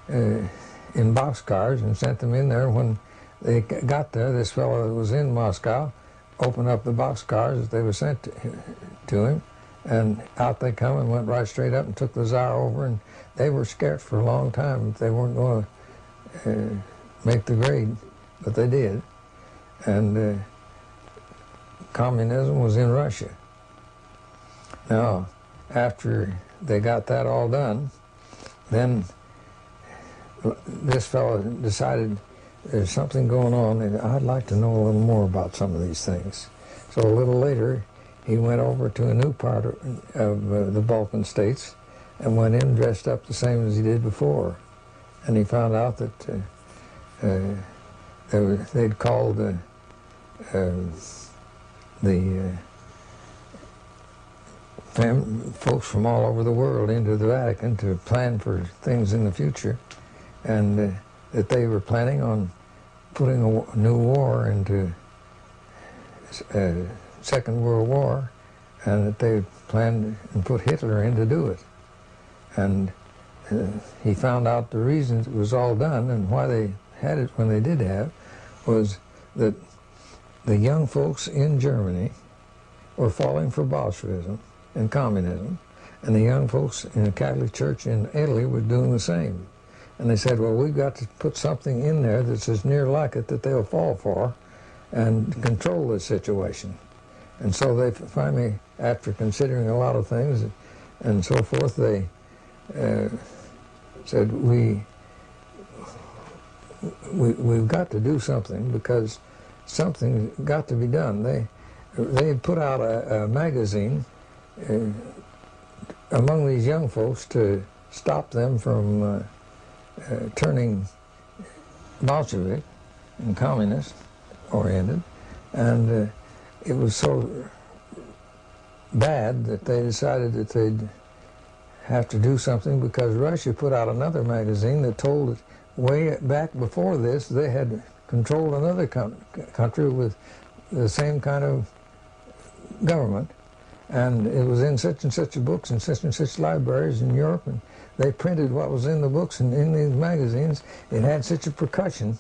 in boxcars, and sent them in there. When they got there, this fellow that was in Moscow opened up the boxcars that they were sent to him, and out they come and went right straight up and took the Tsar over, and they were scared for a long time that they weren't going to make the grade, but they did. And communism was in Russia. Now, after they got that all done, then this fellow decided there's something going on, and I'd like to know a little more about some of these things. So a little later, he went over to a new part of the Balkan states, and went in dressed up the same as he did before. And he found out that they'd called the folks from all over the world into the Vatican to plan for things in the future, and that they were planning on putting a new war into Second World War, and that they planned and put Hitler in to do it. And he found out the reasons it was all done and why they had it when they did have was that the young folks in Germany were falling for Bolshevism and communism, and the young folks in the Catholic Church in Italy were doing the same. And they said, well, we've got to put something in there that's as near like it that they'll fall for and control the situation. And so they finally, after considering a lot of things and so forth, they said, we've got to do something because something's got to be done. They had put out a magazine among these young folks to stop them from turning Bolshevik and communist oriented, and it was so bad that they decided that they'd have to do something, because Russia put out another magazine that told that way back before this they had controlled another country with the same kind of government, and it was in such and such books and such libraries in Europe, and they printed what was in the books and in these magazines. It had such a percussion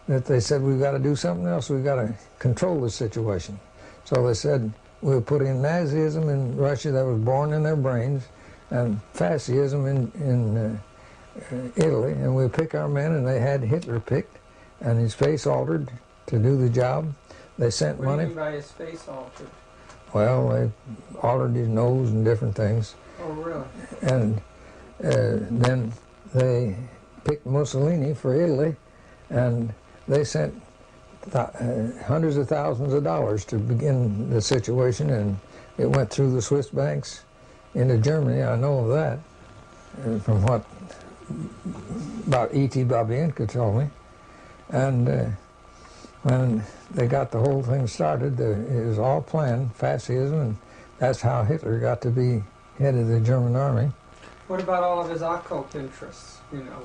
that they said, we've got to do something else, we've got to control the situation. So they said, we'll put in Nazism in Russia that was born in their brains, and fascism in Italy, and we'll pick our men, and they had Hitler picked and his face altered to do the job. They sent money. What do you mean by his face altered? Well, they altered his nose and different things. Oh, really? And then they picked Mussolini for Italy, and they sent hundreds of thousands of dollars to begin the situation, and it went through the Swiss banks into Germany. I know of that from what about E.T. Babienko told me. And when they got the whole thing started, it was all planned, fascism, and that's how Hitler got to be head of the German army. What about all of his occult interests? You know,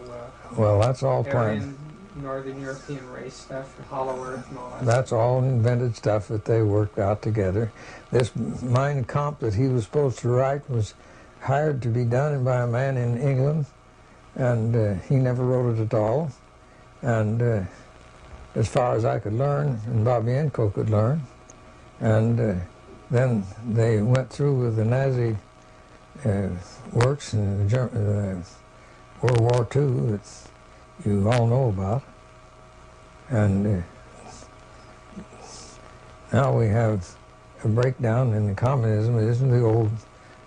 well, that's all Aryan, planned. Northern European race stuff, Hollow Earth, and all that. That's all invented stuff that they worked out together. This Mein Kampf that he was supposed to write was hired to be done by a man in England, and he never wrote it at all. And as far as I could learn, and Babienko could learn, and then they went through with the Nazi works in World War II that you all know about. And now we have a breakdown in the communism. It isn't the old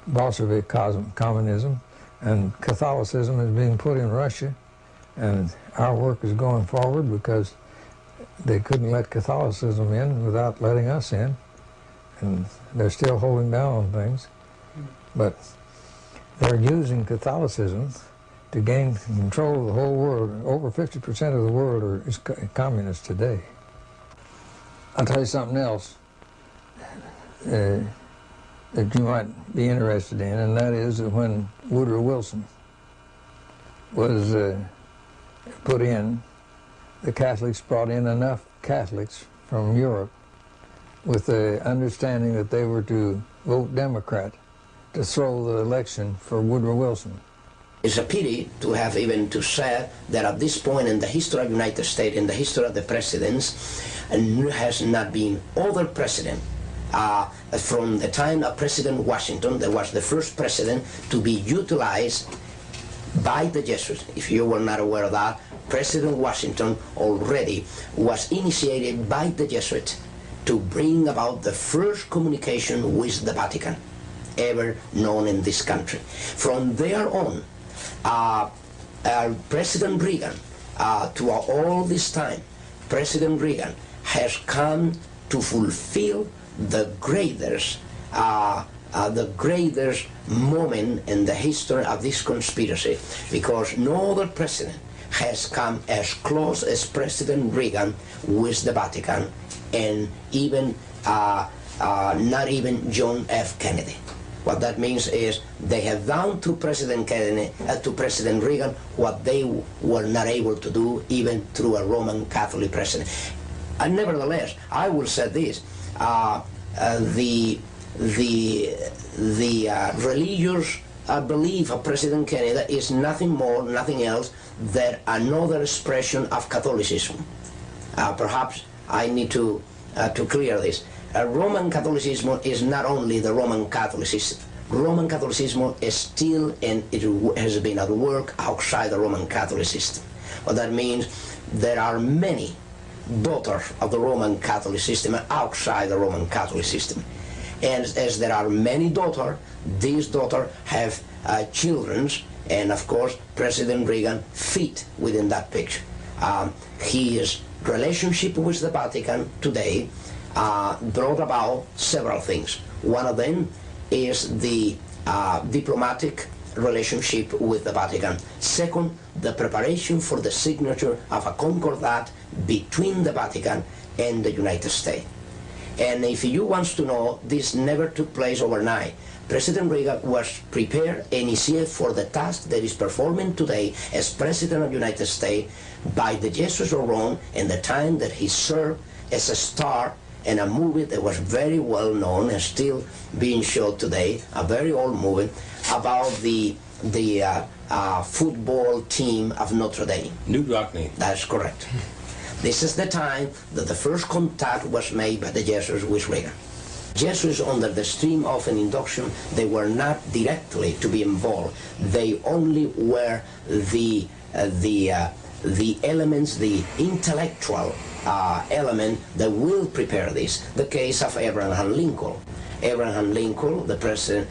Bolshevik communism, and Catholicism is being put in Russia, and our work is going forward because they couldn't let Catholicism in without letting us in, and they're still holding down on things. But they're using Catholicism to gain control of the whole world. Over 50% of the world is communist today. I'll tell you something else that you might be interested in, and that is that when Woodrow Wilson was put in, the Catholics brought in enough Catholics from Europe with the understanding that they were to vote Democrat to throw the election for Woodrow Wilson. It's a pity to have even to say that at this point in the history of the United States, in the history of the presidents, has not been other president. From the time of President Washington, that was the first president to be utilized by the Jesuits. If you were not aware of that, President Washington already was initiated by the Jesuits to bring about the first communication with the Vatican ever known in this country. From there on, President Reagan, to all this time, President Reagan has come to fulfill the greatest the greatest moment in the history of this conspiracy, because no other president has come as close as President Reagan with the Vatican, and even not even John F. Kennedy. What that means is they have done to President Kennedy, to President Reagan, what they were not able to do even through a Roman Catholic president. And nevertheless, I will say this: the religious belief of President Kennedy is nothing more, nothing else than another expression of Catholicism. Perhaps I need to clear this. Roman Catholicism is not only the Roman Catholicism. Roman Catholicism is still, and it has been at work outside the Roman Catholic system. What that means, there are many daughters of the Roman Catholic system outside the Roman Catholic system. And as there are many daughters, these daughters have children, and of course President Reagan fit within that picture. His relationship with the Vatican today brought about several things. One of them is the diplomatic relationship with the Vatican. Second, the preparation for the signature of a concordat between the Vatican and the United States. And if you want to know, this never took place overnight. President Reagan was prepared and is here for the task that is performing today as President of the United States by the Jesuits of Rome, and the time that he served as a star in a movie that was very well known and still being shown today, a very old movie about the football team of Notre Dame. New Rockney. That's correct. This is the time that the first contact was made by the Jesuits with Reagan. Jesuits, under the stream of an induction, they were not directly to be involved. They only were the elements, the intellectual element that will prepare this. The case of Abraham Lincoln. Abraham Lincoln, the president,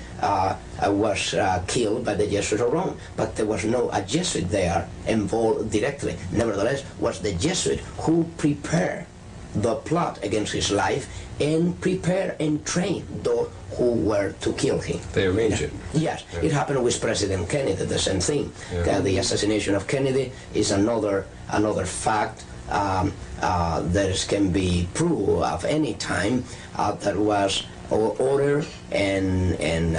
was killed by the Jesuits of Rome, but there was no a Jesuit there involved directly. Nevertheless, was the Jesuit who prepared the plot against his life and prepared and trained those who were to kill him. They arranged it. Yes, yeah. It happened with President Kennedy, the same thing. Yeah. The assassination of Kennedy is another fact that can be proved of any time that was ordered and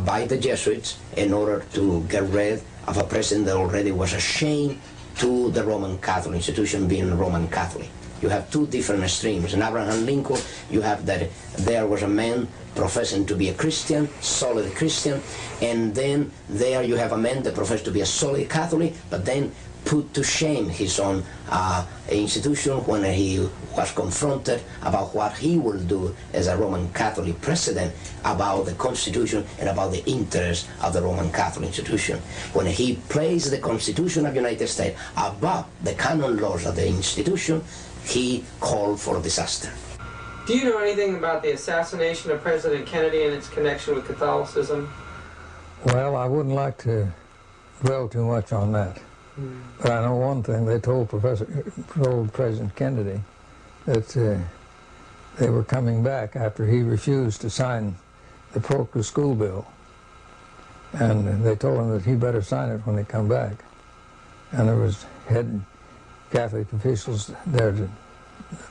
by the Jesuits in order to get rid of a president that already was ashamed to the Roman Catholic institution, being Roman Catholic. You have two different streams. In Abraham Lincoln, you have that there was a man professing to be a Christian, solid Christian, and then there you have a man that professed to be a solid Catholic, but then put to shame his own institution when he was confronted about what he will do as a Roman Catholic president about the Constitution and about the interests of the Roman Catholic institution. When he placed the Constitution of the United States above the canon laws of the institution, he called for disaster. Do you know anything about the assassination of President Kennedy and its connection with Catholicism? Well, I wouldn't like to dwell too much on that. But I know one thing. They told President Kennedy that they were coming back after he refused to sign the pro school bill. And they told him that he better sign it when they come back. And there was head Catholic officials there at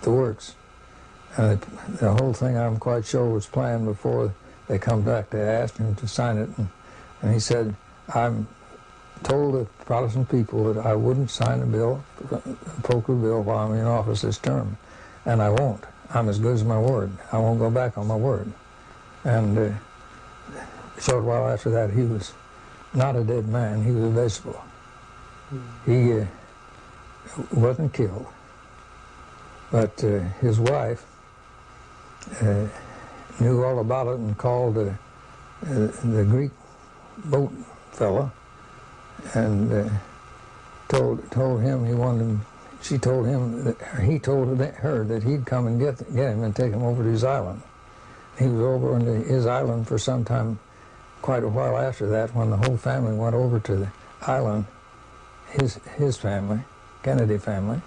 the works. And the whole thing, I'm quite sure, was planned before they come back. They asked him to sign it, and he said, I'm told the Protestant people that I wouldn't sign a bill, a poker bill, while I'm in office this term. And I won't. I'm as good as my word. I won't go back on my word. And a short while after that, he was not a dead man. He was a vegetable. He wasn't killed. But his wife knew all about it and called the Greek boat fella and told him he wanted him. She told him that he told her that he'd come and get him and take him over to his island. He was over on his island for some time, quite a while after that, when the whole family went over to the island, his family, Kennedy family,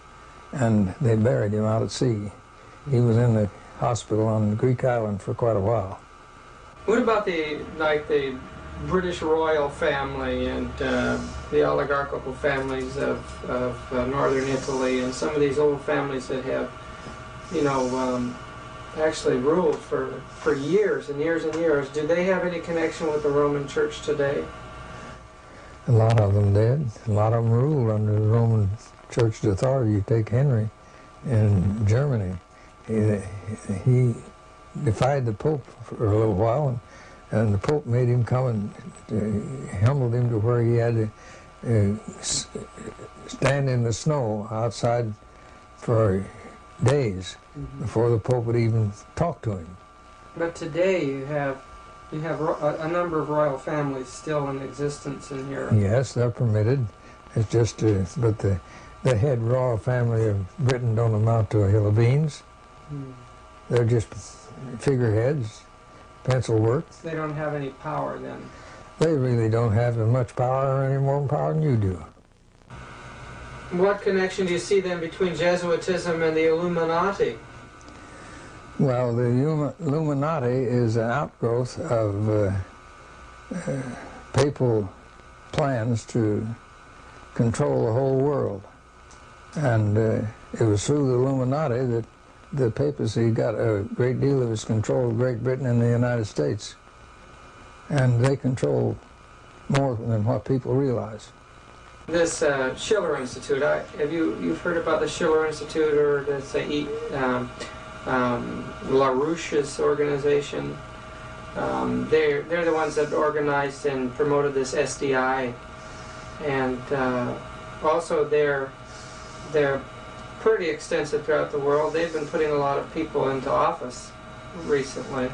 and they buried him out at sea. He was in the hospital on the Greek island for quite a while. What about the British royal family and the oligarchical families of northern Italy and some of these old families that have, you know, actually ruled for years and years and years? Do they have any connection with the Roman Church today? A lot of them did. A lot of them ruled under the Roman Church authority. You take Henry in Germany. He defied the Pope for a little while, and the Pope made him come and humbled him to where he had to stand in the snow outside for days before the Pope would even talk to him. But today you have a number of royal families still in existence in Europe. Yes, they're permitted. It's just, but the head royal family of Britain don't amount to a hill of beans. They're just figureheads, pencil work. They don't have any power then. They really don't have as much power or any more power than you do. What connection do you see then between Jesuitism and the Illuminati? Well, the Illuminati is an outgrowth of papal plans to control the whole world. And it was through the Illuminati that the papacy got a great deal of its control of Great Britain and the United States. And they control more than what people realize. This Schiller Institute, you've heard about the Schiller Institute or the LaRouche's organization? They're the ones that organized and promoted this SDI, and also they're pretty extensive throughout the world. They've been putting a lot of people into office recently,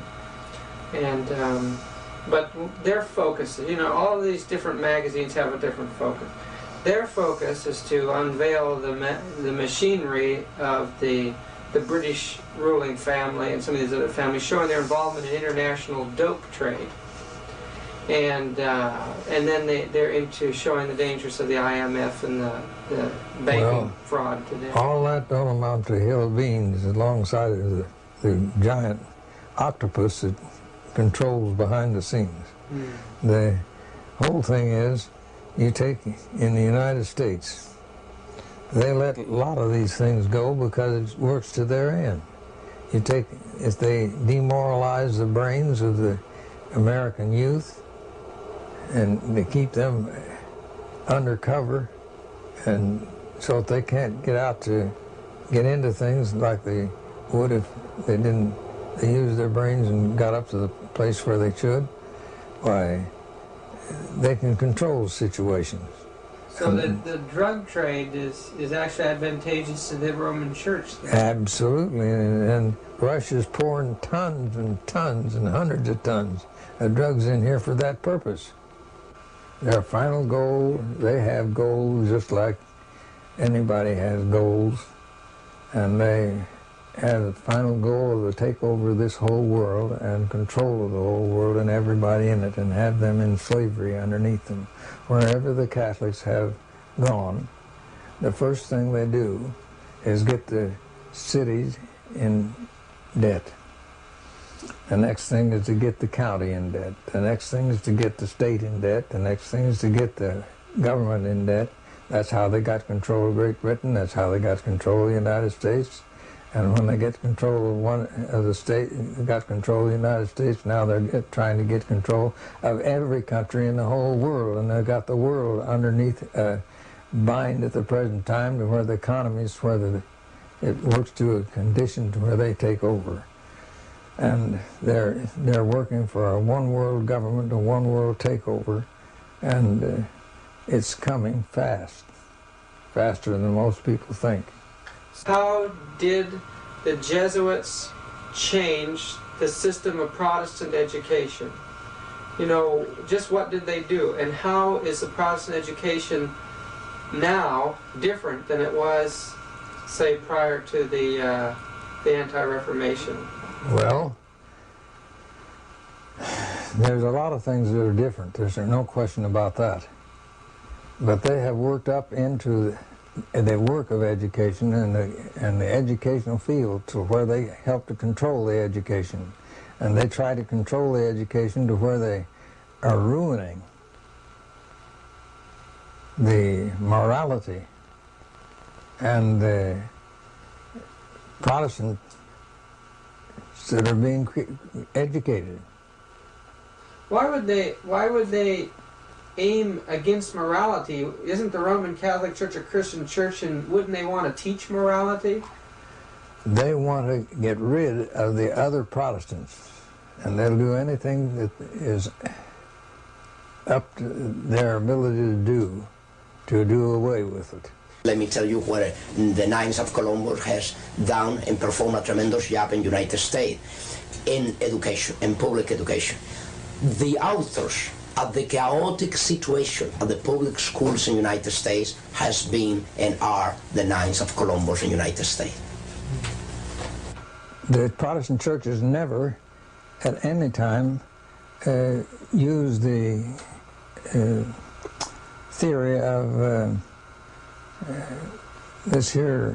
and but their focus, you know, all of these different magazines have a different focus. Their focus is to unveil the machinery of the British ruling family and some of these other families, showing their involvement in international dope trade. And then they're into showing the dangers of the IMF and the banking fraud today. All that don't amount to a hill of beans alongside of the giant octopus that controls behind the scenes. The whole thing is, you take in the United States, they let a lot of these things go because it works to their end. You take, if they demoralize the brains of the American youth and they keep them undercover, and so that they can't get out to get into things like they would if they used their brains and got up to the place where they should, why, they can control situations. So the drug trade is actually advantageous to the Roman Church then? Absolutely, and Russia's pouring tons and tons and hundreds of tons of drugs in here for that purpose. Their final goal, they have goals just like anybody has goals, and they have the final goal to take over this whole world and control of the whole world and everybody in it and have them in slavery underneath them. Wherever the Catholics have gone, the first thing they do is get the cities in debt. The next thing is to get the county in debt. The next thing is to get the state in debt. The next thing is to get the government in debt. That's how they got control of Great Britain. That's how they got control of the United States. And when they get control of one of the state, got control of the United States, now they're trying to get control of every country in the whole world. And they've got the world underneath a bind at the present time to where the economy is where it works to a condition to where they take over. And they're working for a one world government, a one world takeover, and it's coming fast, faster than most people think. How did the Jesuits change the system of Protestant education? You know, just what did they do, and how is the Protestant education now different than it was, say, prior to the Anti-Reformation? Well, there's a lot of things that are different. There's no question about that. But they have worked up into the work of education and the educational field to where they help to control the education. and they try to control the education to where they are ruining the morality and the Protestants that are being educated. Why would they aim against morality? Isn't the Roman Catholic Church a Christian church, and wouldn't they want to teach morality? They want to get rid of the other Protestants, and they'll do anything that is up to their ability to do away with it. Let me tell you what the Knights of Columbus has done and performed a tremendous job in the United States in education, in public education. The authors of the chaotic situation of the public schools in the United States has been and are the Knights of Columbus in the United States. The Protestant churches never, at any time, used the theory of this here,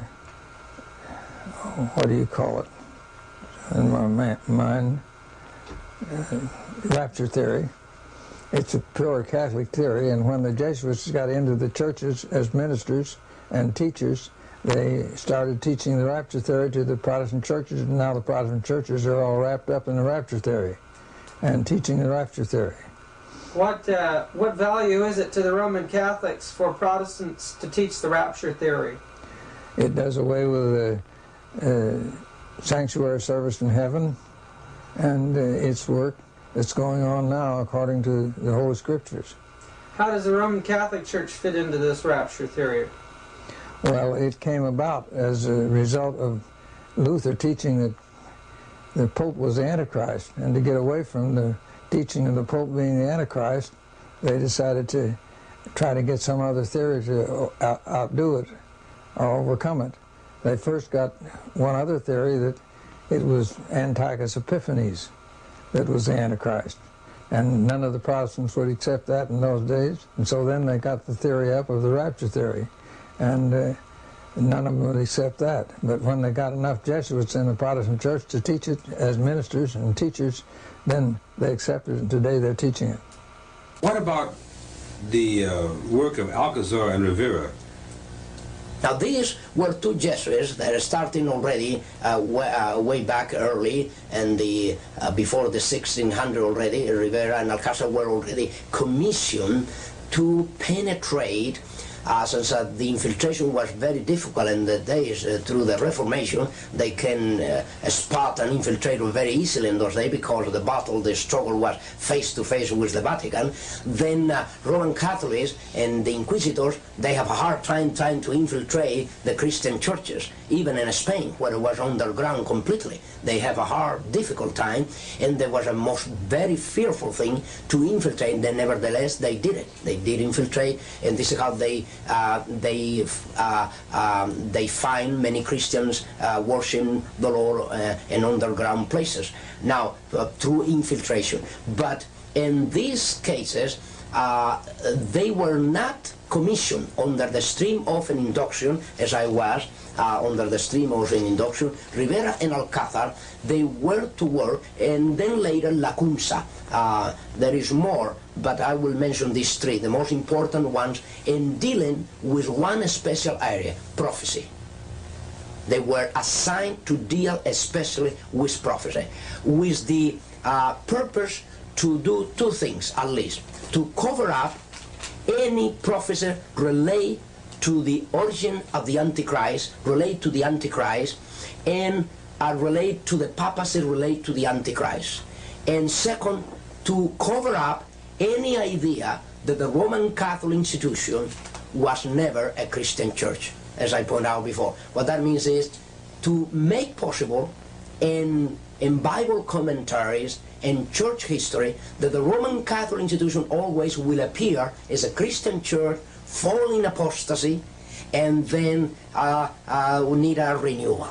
what do you call it, in my mind, rapture theory. It's a pure Catholic theory, and when the Jesuits got into the churches as ministers and teachers, they started teaching the rapture theory to the Protestant churches, and now the Protestant churches are all wrapped up in the rapture theory and teaching the rapture theory. What value is it to the Roman Catholics for Protestants to teach the rapture theory? It does away with the sanctuary service in heaven and its work that's going on now according to the Holy Scriptures. How does the Roman Catholic Church fit into this rapture theory? Well, it came about as a result of Luther teaching that the Pope was the Antichrist, and to get away from the teaching of the Pope being the Antichrist, they decided to try to get some other theory to outdo it or overcome it. They first got one other theory that it was Antiochus Epiphanes that was the Antichrist, and none of the Protestants would accept that in those days, and so then they got the theory up of the rapture theory, and none of them would accept that. But when they got enough Jesuits in the Protestant church to teach it as ministers and teachers, then they accepted it, and today they're teaching it. What about the work of Alcazar and Rivera? Now these were two Jesuits that are starting already way back early, and before the 1600 already. Rivera and Alcazar were already commissioned to penetrate, since the infiltration was very difficult in the days through the Reformation. They can spot an infiltrator very easily in those days because the struggle was face to face with the Vatican. Then Roman Catholics and the Inquisitors, they have a hard time trying to infiltrate the Christian churches, even in Spain, where it was underground completely. They have a hard, difficult time, and there was a very fearful thing to infiltrate. Then nevertheless, they did it. They did infiltrate, and this is how they find many Christians worshiping the Lord in underground places. Now, through infiltration. But in these cases, they were not commissioned under the stream of an induction, as I was, under the stream of an induction. Rivera and Alcázar, they were to work, and then later Lacunza. There is more, but I will mention these three, the most important ones, in dealing with one special area, prophecy. They were assigned to deal especially with prophecy, with the purpose to do two things at least: to cover up any prophecy relate to the origin of the Antichrist, relate to the Antichrist, and relate to the papacy, relate to the Antichrist. And second, to cover up any idea that the Roman Catholic institution was never a Christian church, as I pointed out before. What that means is to make possible in Bible commentaries and church history that the Roman Catholic institution always will appear as a Christian church, fall in apostasy, and then need a renewal.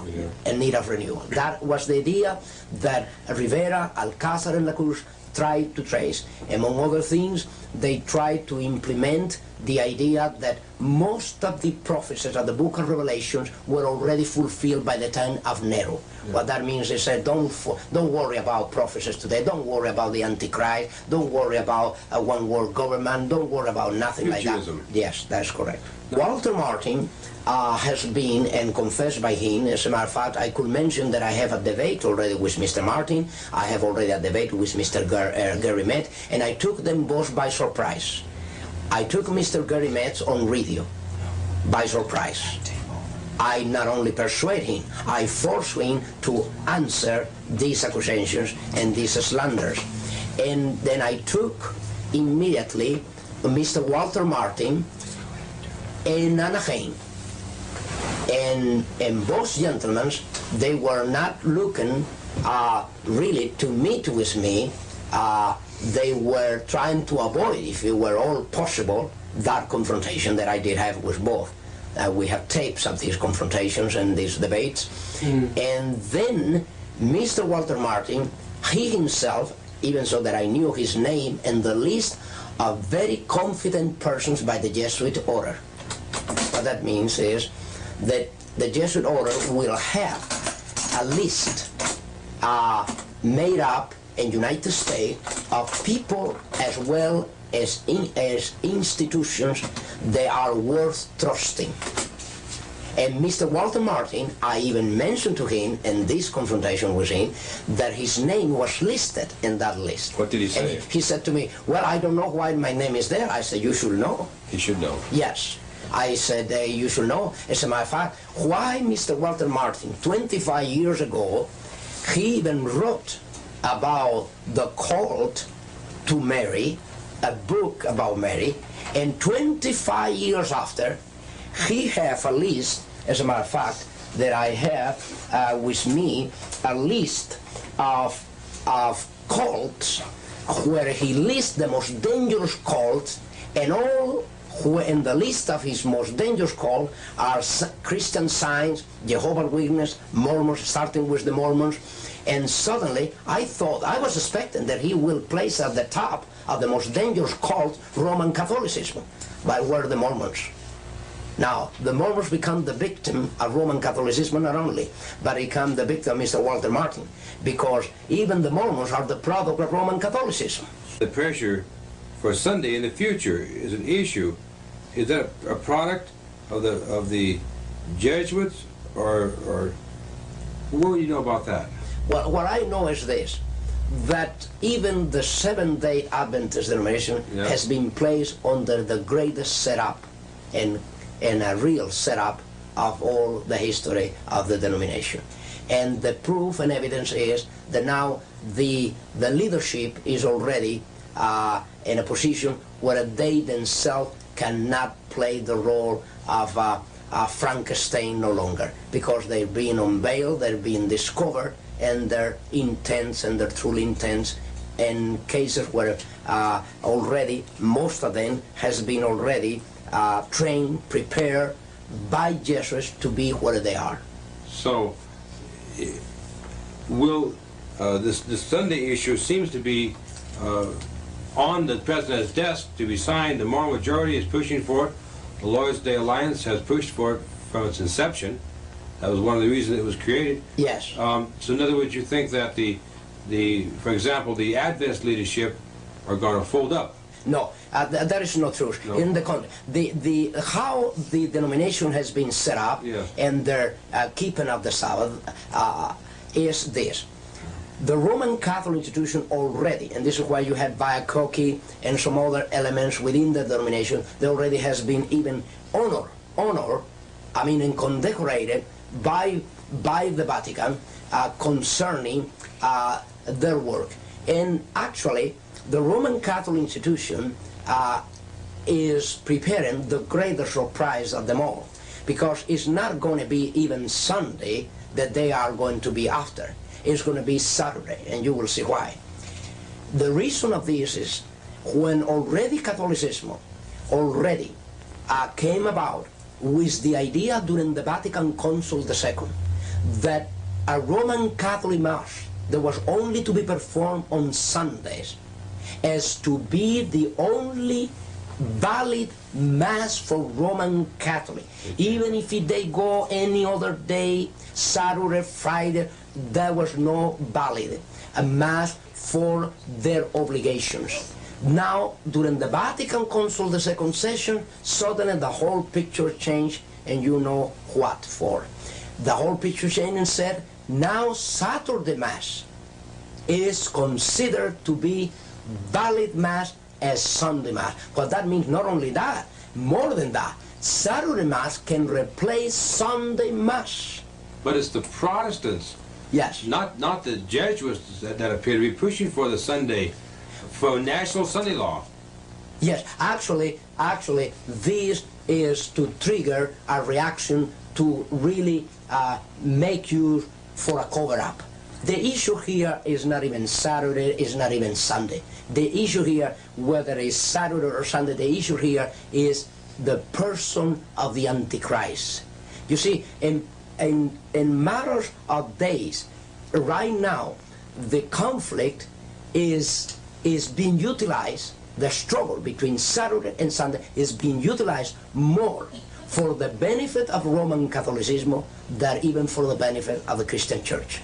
And need a renewal. That was the idea that Rivera, Alcázar, and Lacunza, tried to trace. Among other things, they tried to implement the idea that most of the prophecies of the book of Revelations were already fulfilled by the time of Nero. Yeah. What that means is that don't worry about prophecies today, don't worry about the Antichrist, don't worry about a one-world government, don't worry about nothing like that. Yes, that's correct. Walter Martin has been and confessed by him. As a matter of fact, I could mention that I have a debate already with Mr. Martin. I have already a debate with Mr. Gary Metz, and I took them both by surprise. I took Mr. Gary Metz on radio by surprise. I not only persuade him, I force him to answer these accusations and these slanders. And then I took immediately Mr. Walter Martin and Anaheim. And both gentlemen, they were not looking really to meet with me. They were trying to avoid, if it were all possible, that confrontation that I did have with both. We have tapes of these confrontations and these debates. And then Mr. Walter Martin, he himself, even so that I knew his name and the list of very confident persons by the Jesuit order. What that means is that the Jesuit order will have a list made up in United States of people as well as institutions that are worth trusting. And Mr. Walter Martin, I even mentioned to him in this confrontation with him that his name was listed in that list. What did he say? And he said to me, well, I don't know why my name is there. I said, you should know. He should know. Yes. I said, you should know. As a matter of fact, why Mr. Walter Martin, 25 years ago, he even wrote about the cult to Mary, a book about Mary, and 25 years after, he have a list, as a matter of fact, that I have with me, a list of cults where he lists the most dangerous cults, and all who in the list of his most dangerous cult are Christian Science, Jehovah's Witnesses, Mormons, starting with the Mormons. And suddenly I thought, I was expecting that he will place at the top of the most dangerous cult Roman Catholicism, but were the Mormons. Now, the Mormons become the victim of Roman Catholicism not only, but become the victim of Mr. Walter Martin, because even the Mormons are the product of Roman Catholicism. The pressure for Sunday in the future is an issue. Is that a product of the Jesuits, or what do you know about that? Well, what I know is this, that even the Seventh-day Adventist denomination has been placed under the greatest setup and a real setup of all the history of the denomination. And the proof and evidence is that now the leadership is already in a position where they themselves cannot play the role of Frankenstein no longer, because they're being unveiled, they're being discovered, and their intents and their true intents, in cases where already most of them has been already trained, prepared by Jesuits to be where they are. So, will this Sunday issue seems to be on the President's desk to be signed? The moral majority is pushing for it. The Lord's Day Alliance has pushed for it from its inception. That was one of the reasons it was created. Yes. So in other words, you think that for example, the Adventist leadership are going to fold up? No, that is not true. No. In the how the denomination has been set up and their keeping of the Sabbath is this. The Roman Catholic institution already, and this is why you have Viacoki and some other elements within the denomination, there already has been even honor, I mean, and condecorated by the Vatican concerning their work. And actually, the Roman Catholic institution is preparing the greatest surprise of them all, because it's not going to be even Sunday that they are going to be after. It's going to be Saturday, and you will see why. The reason of this is when already Catholicism already came about with the idea during the Vatican Council II that a Roman Catholic Mass that was only to be performed on Sundays as to be the only valid Mass for Roman Catholic. Even if they go any other day, Saturday, Friday, there was no valid a Mass for their obligations. Now, during the Vatican Council, the second session, suddenly the whole picture changed, and you know what for. The whole picture changed and said, now Saturday Mass is considered to be valid Mass as Sunday Mass. But that means not only that, more than that, Saturday Mass can replace Sunday Mass. But it's the Protestants, yes, not the Jesuits that appear to be pushing for the Sunday, for national Sunday law. Yes, actually, this is to trigger a reaction to really make you for a cover-up. The issue here is not even Saturday, is not even Sunday. The issue here, whether it's Saturday or Sunday, the issue here is the person of the Antichrist. You see, in matters of days, right now, the conflict is being utilized, the struggle between Saturday and Sunday is being utilized more for the benefit of Roman Catholicism than even for the benefit of the Christian Church.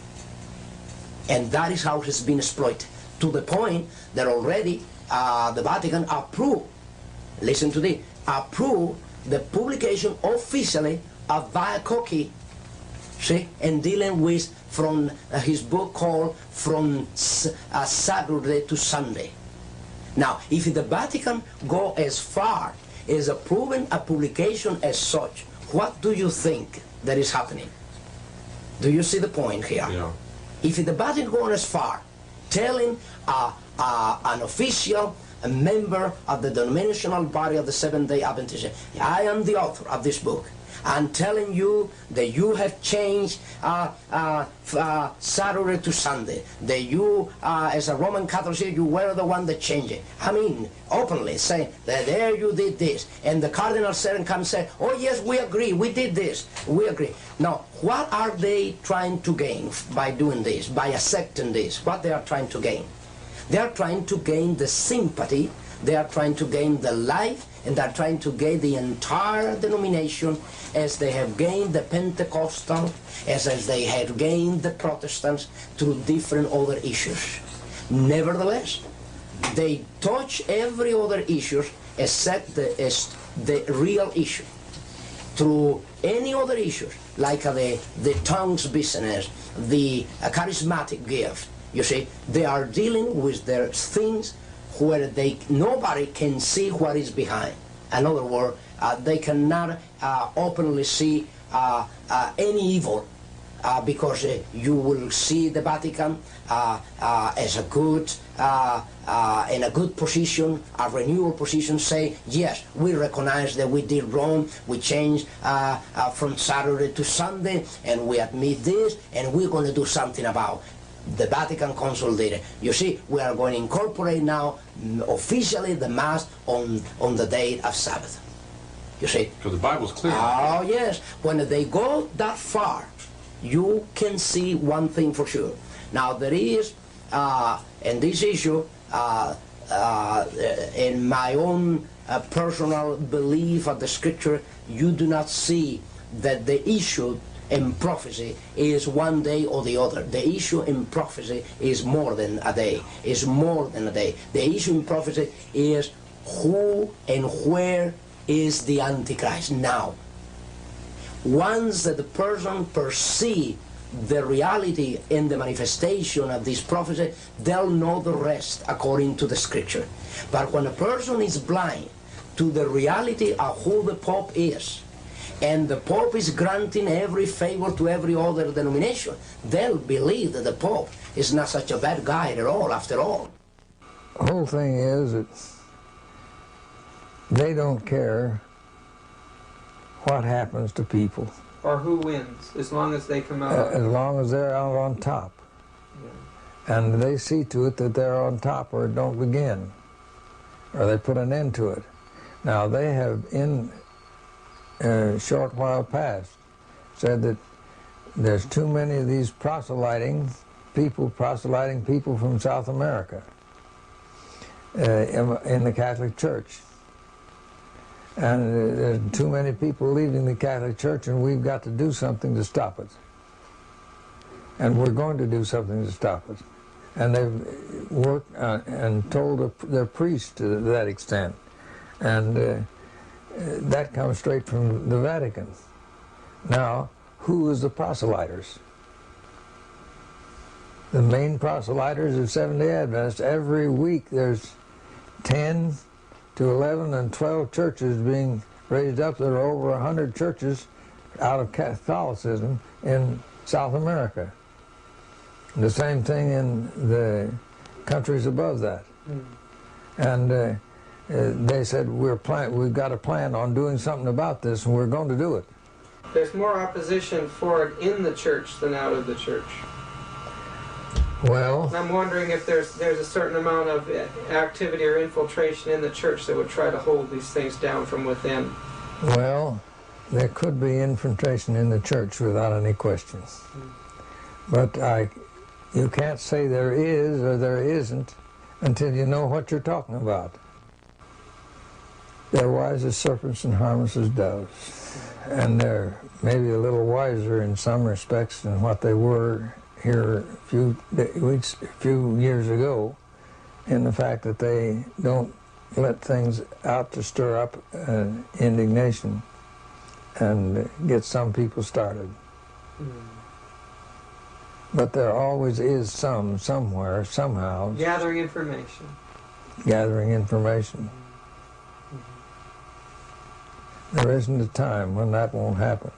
And that is how it has been exploited, to the point that already the Vatican approved, listen to this, approved the publication officially of Vaiakoki, see, and dealing with from his book called From Saturday to Sunday. Now, if the Vatican go as far as approving a publication as such, what do you think that is happening? Do you see the point here? Yeah. If the Vatican goes as far, telling an official, a member of the denominational body of the Seventh-day Adventists, I am the author of this book, I'm telling you that you have changed Saturday to Sunday, that you, as a Roman Catholic, you were the one that changed it. I mean, openly saying that there you did this, and the Cardinal said and come and say, oh yes, we agree, we did this, we agree. Now, what are they trying to gain by doing this, by accepting this? What they are trying to gain? They are trying to gain the sympathy, they are trying to gain the life, and they are trying to gain the entire denomination as they have gained the Pentecostal, as they have gained the Protestants through different other issues. Nevertheless, they touch every other issue except the real issue. Through any other issues, like the tongues business, the charismatic gift, you see, they are dealing with their things where nobody can see what is behind. In other words, they cannot openly see any evil because you will see the Vatican as a good, in a good position, a renewal position, say, yes, we recognize that we did wrong, we changed from Saturday to Sunday, and we admit this, and we're going to do something about it. The Vatican Council did it. You see, we are going to incorporate now officially the Mass on the day of Sabbath. You see? So the Bible's clear. Oh, yes. When they go that far, you can see one thing for sure. Now, there is, in this issue, in my own personal belief of the Scripture, you do not see that the issue in prophecy is one day or the other. The issue in prophecy is more than a day. Is more than a day. The issue in prophecy is who and where is the Antichrist now. Once that the person perceives the reality and the manifestation of this prophecy, they'll know the rest according to the Scripture. But when a person is blind to the reality of who the Pope is, and the Pope is granting every favor to every other denomination, they'll believe that the Pope is not such a bad guy at all, after all. The whole thing is that they don't care what happens to people. Or who wins, as long as they come out. As long as they're out on top. Yeah. And they see to it that they're on top, or it don't begin, or they put an end to it. Now, they have in a short while past said that there's too many of these proselyting people proselyting people from South America in the Catholic Church. And there's too many people leaving the Catholic Church, and we've got to do something to stop it. And we're going to do something to stop it. And they've worked and told their priests to that extent. And that comes straight from the Vatican. Now, who is the proselyters? The main proselyters of Seventh-day Adventists. Every week there's 10 to 11 and 12 churches being raised up. There are over 100 churches out of Catholicism in South America. The same thing in the countries above that. And they said, we've got a plan on doing something about this, and we're going to do it. There's more opposition for it in the church than out of the church. Well, I'm wondering if there's a certain amount of activity or infiltration in the church that would try to hold these things down from within. Well, there could be infiltration in the church without any question. But you can't say there is or there isn't until you know what you're talking about. They're wise as serpents and harmless as doves. And they're maybe a little wiser in some respects than what they were here a few years ago, in the fact that they don't let things out to stir up indignation and get some people started. But there always is somewhere, somehow. Gathering information. Gathering information. There isn't a time when that won't happen.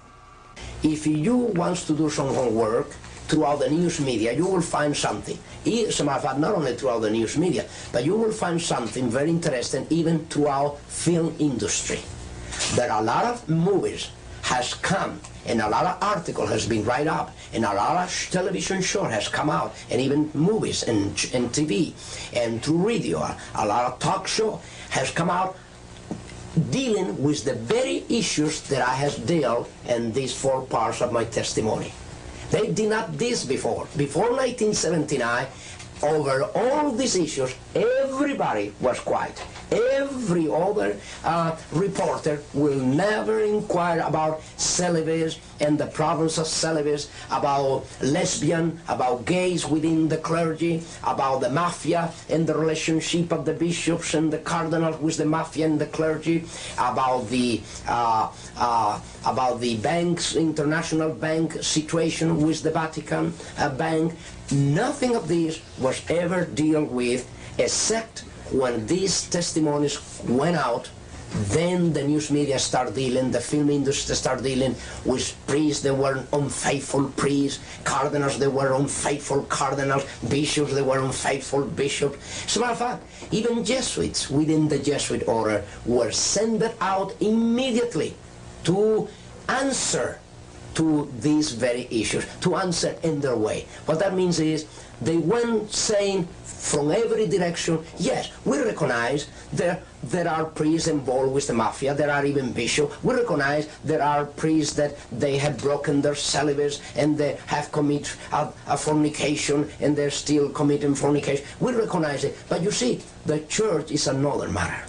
If you want to do some homework throughout the news media, you will find something. As a matter of fact, not only throughout the news media, but you will find something very interesting even throughout film industry. There are a lot of movies has come, and a lot of article has been written up, and a lot of television show has come out, and even movies and TV and through radio, a lot of talk show has come out dealing with the very issues that I have dealt in these 4 parts of my testimony. They did not this before. Before 1979, over all these issues, everybody was quiet. Every other reporter will never inquire about celibacy and the problems of celibacy, about lesbian, about gays within the clergy, about the mafia and the relationship of the bishops and the cardinals with the mafia and the clergy, about the banks, international bank situation with the Vatican bank. Nothing of this was ever dealt with, except when these testimonies went out. Then the news media started dealing, the film industry started dealing with priests that were unfaithful priests, cardinals that were unfaithful cardinals, bishops that were unfaithful bishops. As a matter of fact, even Jesuits within the Jesuit order were sent out immediately to answer to these very issues, to answer in their way. What that means is they went saying from every direction, yes, we recognize there are priests involved with the mafia, there are even bishops. We recognize there are priests that they have broken their celibacy and they have committed a fornication and they're still committing fornication. We recognize it. But you see, the church is another matter.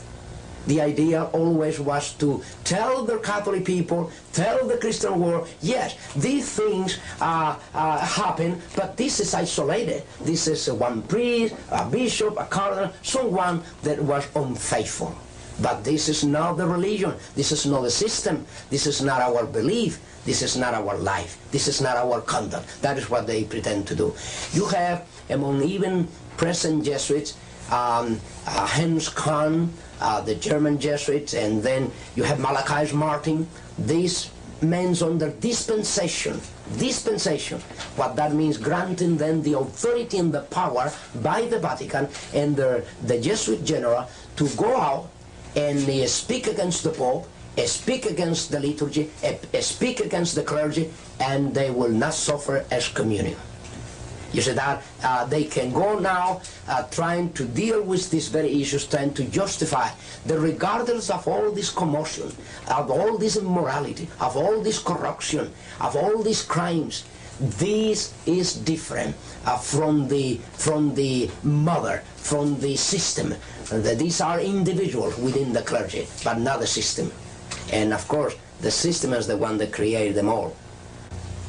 The idea always was to tell the Catholic people, tell the Christian world, yes, these things happen, but this is isolated. This is one priest, a bishop, a cardinal, someone that was unfaithful. But this is not the religion. This is not the system. This is not our belief. This is not our life. This is not our conduct. That is what they pretend to do. You have, among even present Jesuits, Hans Kahn, the German Jesuits, and then you have Malachi Martin. These men under dispensation. Dispensation. What that means, granting them the authority and the power by the Vatican and the Jesuit general to go out and speak against the Pope, speak against the liturgy, speak against the clergy, and they will not suffer excommunion. You see that they can go now trying to deal with these very issues, trying to justify that regardless of all this commotion, of all this immorality, of all this corruption, of all these crimes, this is different from the mother, from the system. These are individuals within the clergy, but not the system. And of course, the system is the one that created them all.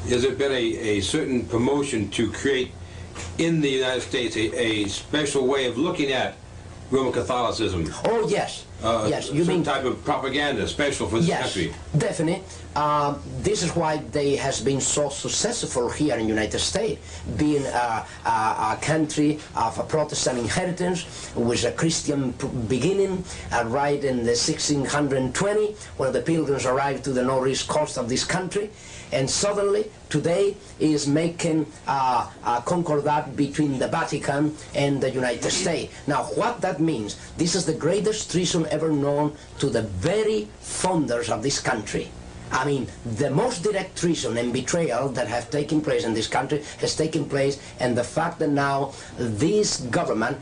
Has there been a certain promotion to create in the United States a special way of looking at Roman Catholicism? Oh, yes. Yes, you some mean type of propaganda special for this country? Yes, definitely. This is why they has been so successful here in the United States, being a country of a Protestant inheritance with a Christian beginning, right in the 1620, when the Pilgrims arrived to the northeast coast of this country, and suddenly today is making a concordat between the Vatican and the United States. Now, what that means, this is the greatest treason ever known to the very founders of this country. I mean, the most direct treason and betrayal that have taken place in this country has taken place, and the fact that now this government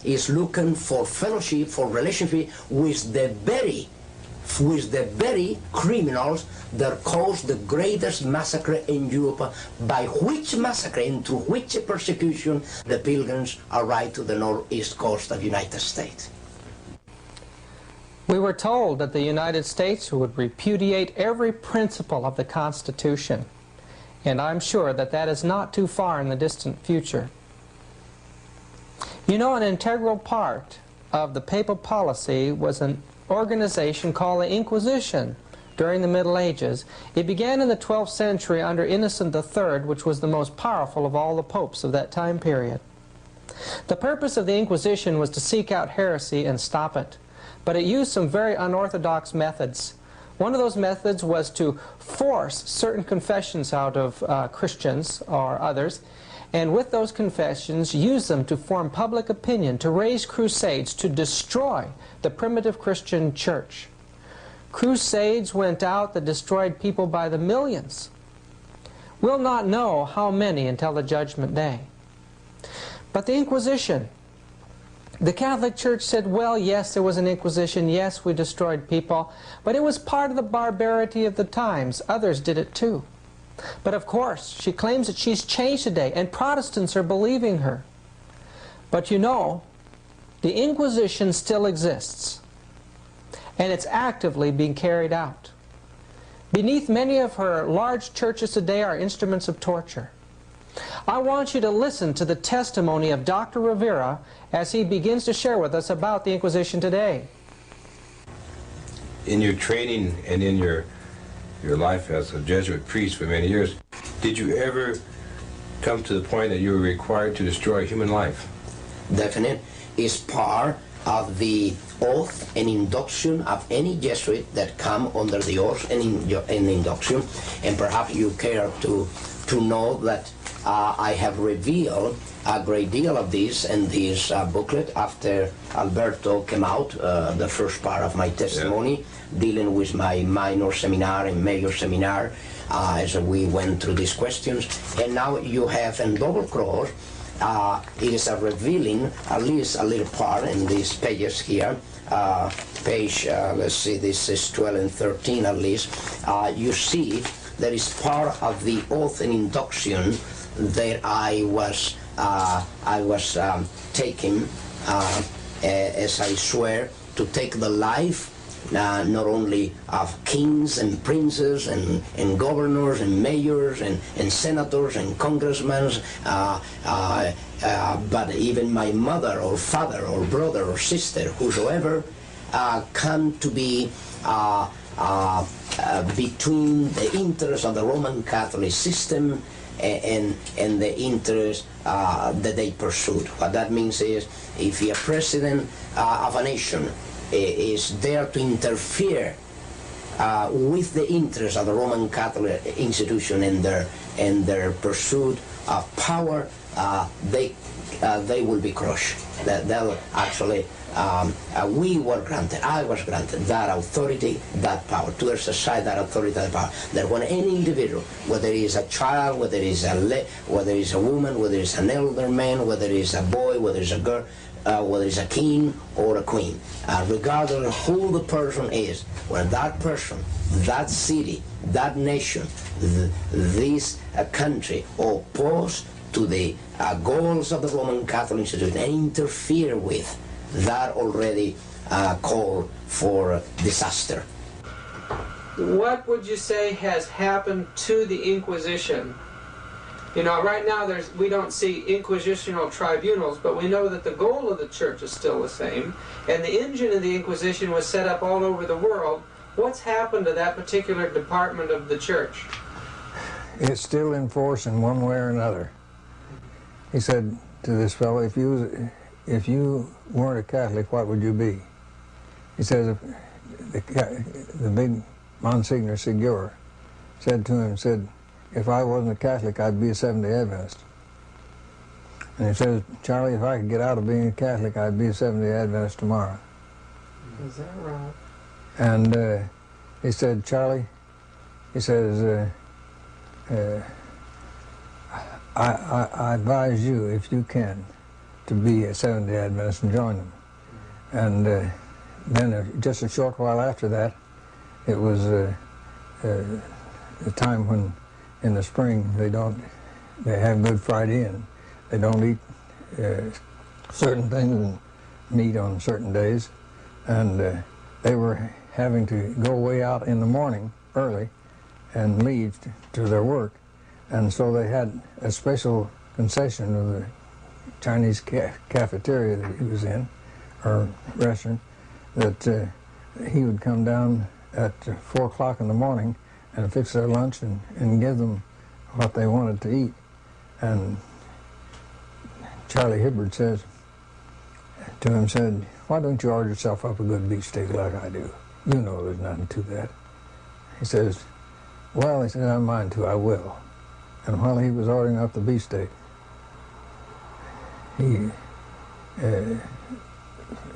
is looking for fellowship, for relationship with the very criminals that caused the greatest massacre in Europe, by which massacre and through which persecution the Pilgrims arrived to the northeast coast of the United States. We were told that the United States would repudiate every principle of the Constitution, and I'm sure that that is not too far in the distant future. You know, an integral part of the papal policy was an organization called the Inquisition during the Middle Ages. It began in the 12th century under Innocent III, which was the most powerful of all the popes of that time period. The purpose of the Inquisition was to seek out heresy and stop it, but it used some very unorthodox methods. One of those methods was to force certain confessions out of Christians or others, and with those confessions use them to form public opinion, to raise crusades, to destroy the primitive Christian church. Crusades went out that destroyed people by the millions. We'll not know how many until the Judgment Day. But the Inquisition, the Catholic Church said, well, yes, there was an Inquisition, yes, we destroyed people, but it was part of the barbarity of the times. Others did it too. But of course, she claims that she's changed today, and Protestants are believing her. But you know, the Inquisition still exists, and it's actively being carried out. Beneath many of her large churches today are instruments of torture. I want you to listen to the testimony of Dr. Rivera as he begins to share with us about the Inquisition today. In your training and in your life as a Jesuit priest for many years, did you ever come to the point that you were required to destroy human life? Definite. Is part of the oath and induction of any Jesuit that come under the oath and induction, and perhaps you care to know that I have revealed a great deal of this in this booklet after Alberto came out, the first part of my testimony, dealing with my minor seminar and major seminar as we went through these questions. And now you have in double cross, it is a revealing, at least a little part in these pages here, page, let's see, this is 12 and 13 at least, you see that is part of the oath and induction that I was taking as I swear to take the life not only of kings and princes and governors and mayors and senators and congressmen, but even my mother or father or brother or sister, whosoever come to be between the interests of the Roman Catholic system and the interests that they pursued. What that means is, if a president of a nation is there to interfere with the interests of the Roman Catholic institution and their pursuit of power, they will be crushed. They'll actually, we were granted, I was granted that authority, that power, to exercise that authority, that power. That when any individual, whether it is a child, whether it is whether it's a woman, whether it's an elder man, whether it's a boy, whether it's a girl, whether it's a king or a queen, regardless of who the person is, when that person, that city, that nation, this country oppose to the goals of the Roman Catholic Institute and interfere with, that already call for disaster. What would you say has happened to the Inquisition? You know, right now we don't see inquisitional tribunals, but we know that the goal of the church is still the same, and the engine of the Inquisition was set up all over the world. What's happened to that particular department of the church? It's still in force in one way or another. He said to this fellow, if you weren't a Catholic, what would you be? He says, the big Monsignor Segura said to him, said, if I wasn't a Catholic, I'd be a Seventh-day Adventist. And he says, Charlie, if I could get out of being a Catholic, I'd be a Seventh-day Adventist tomorrow. Is that right? And he said, Charlie, he says, I advise you, if you can, to be a Seventh-day Adventist and join them. And then just a short while after that, it was the time when, in the spring, they have Good Friday and they don't eat certain things and meat on certain days. And they were having to go way out in the morning early and leave to their work. And so they had a special concession of the Chinese cafeteria that he was in, or restaurant, that he would come down at 4 o'clock in the morning and fix their lunch and give them what they wanted to eat. And Charlie Hibbard says to him, said, why don't you order yourself up a good beefsteak like I do? You know there's nothing to that. He says, well, he said, I mind to, I will. And while he was ordering up the beefsteak, he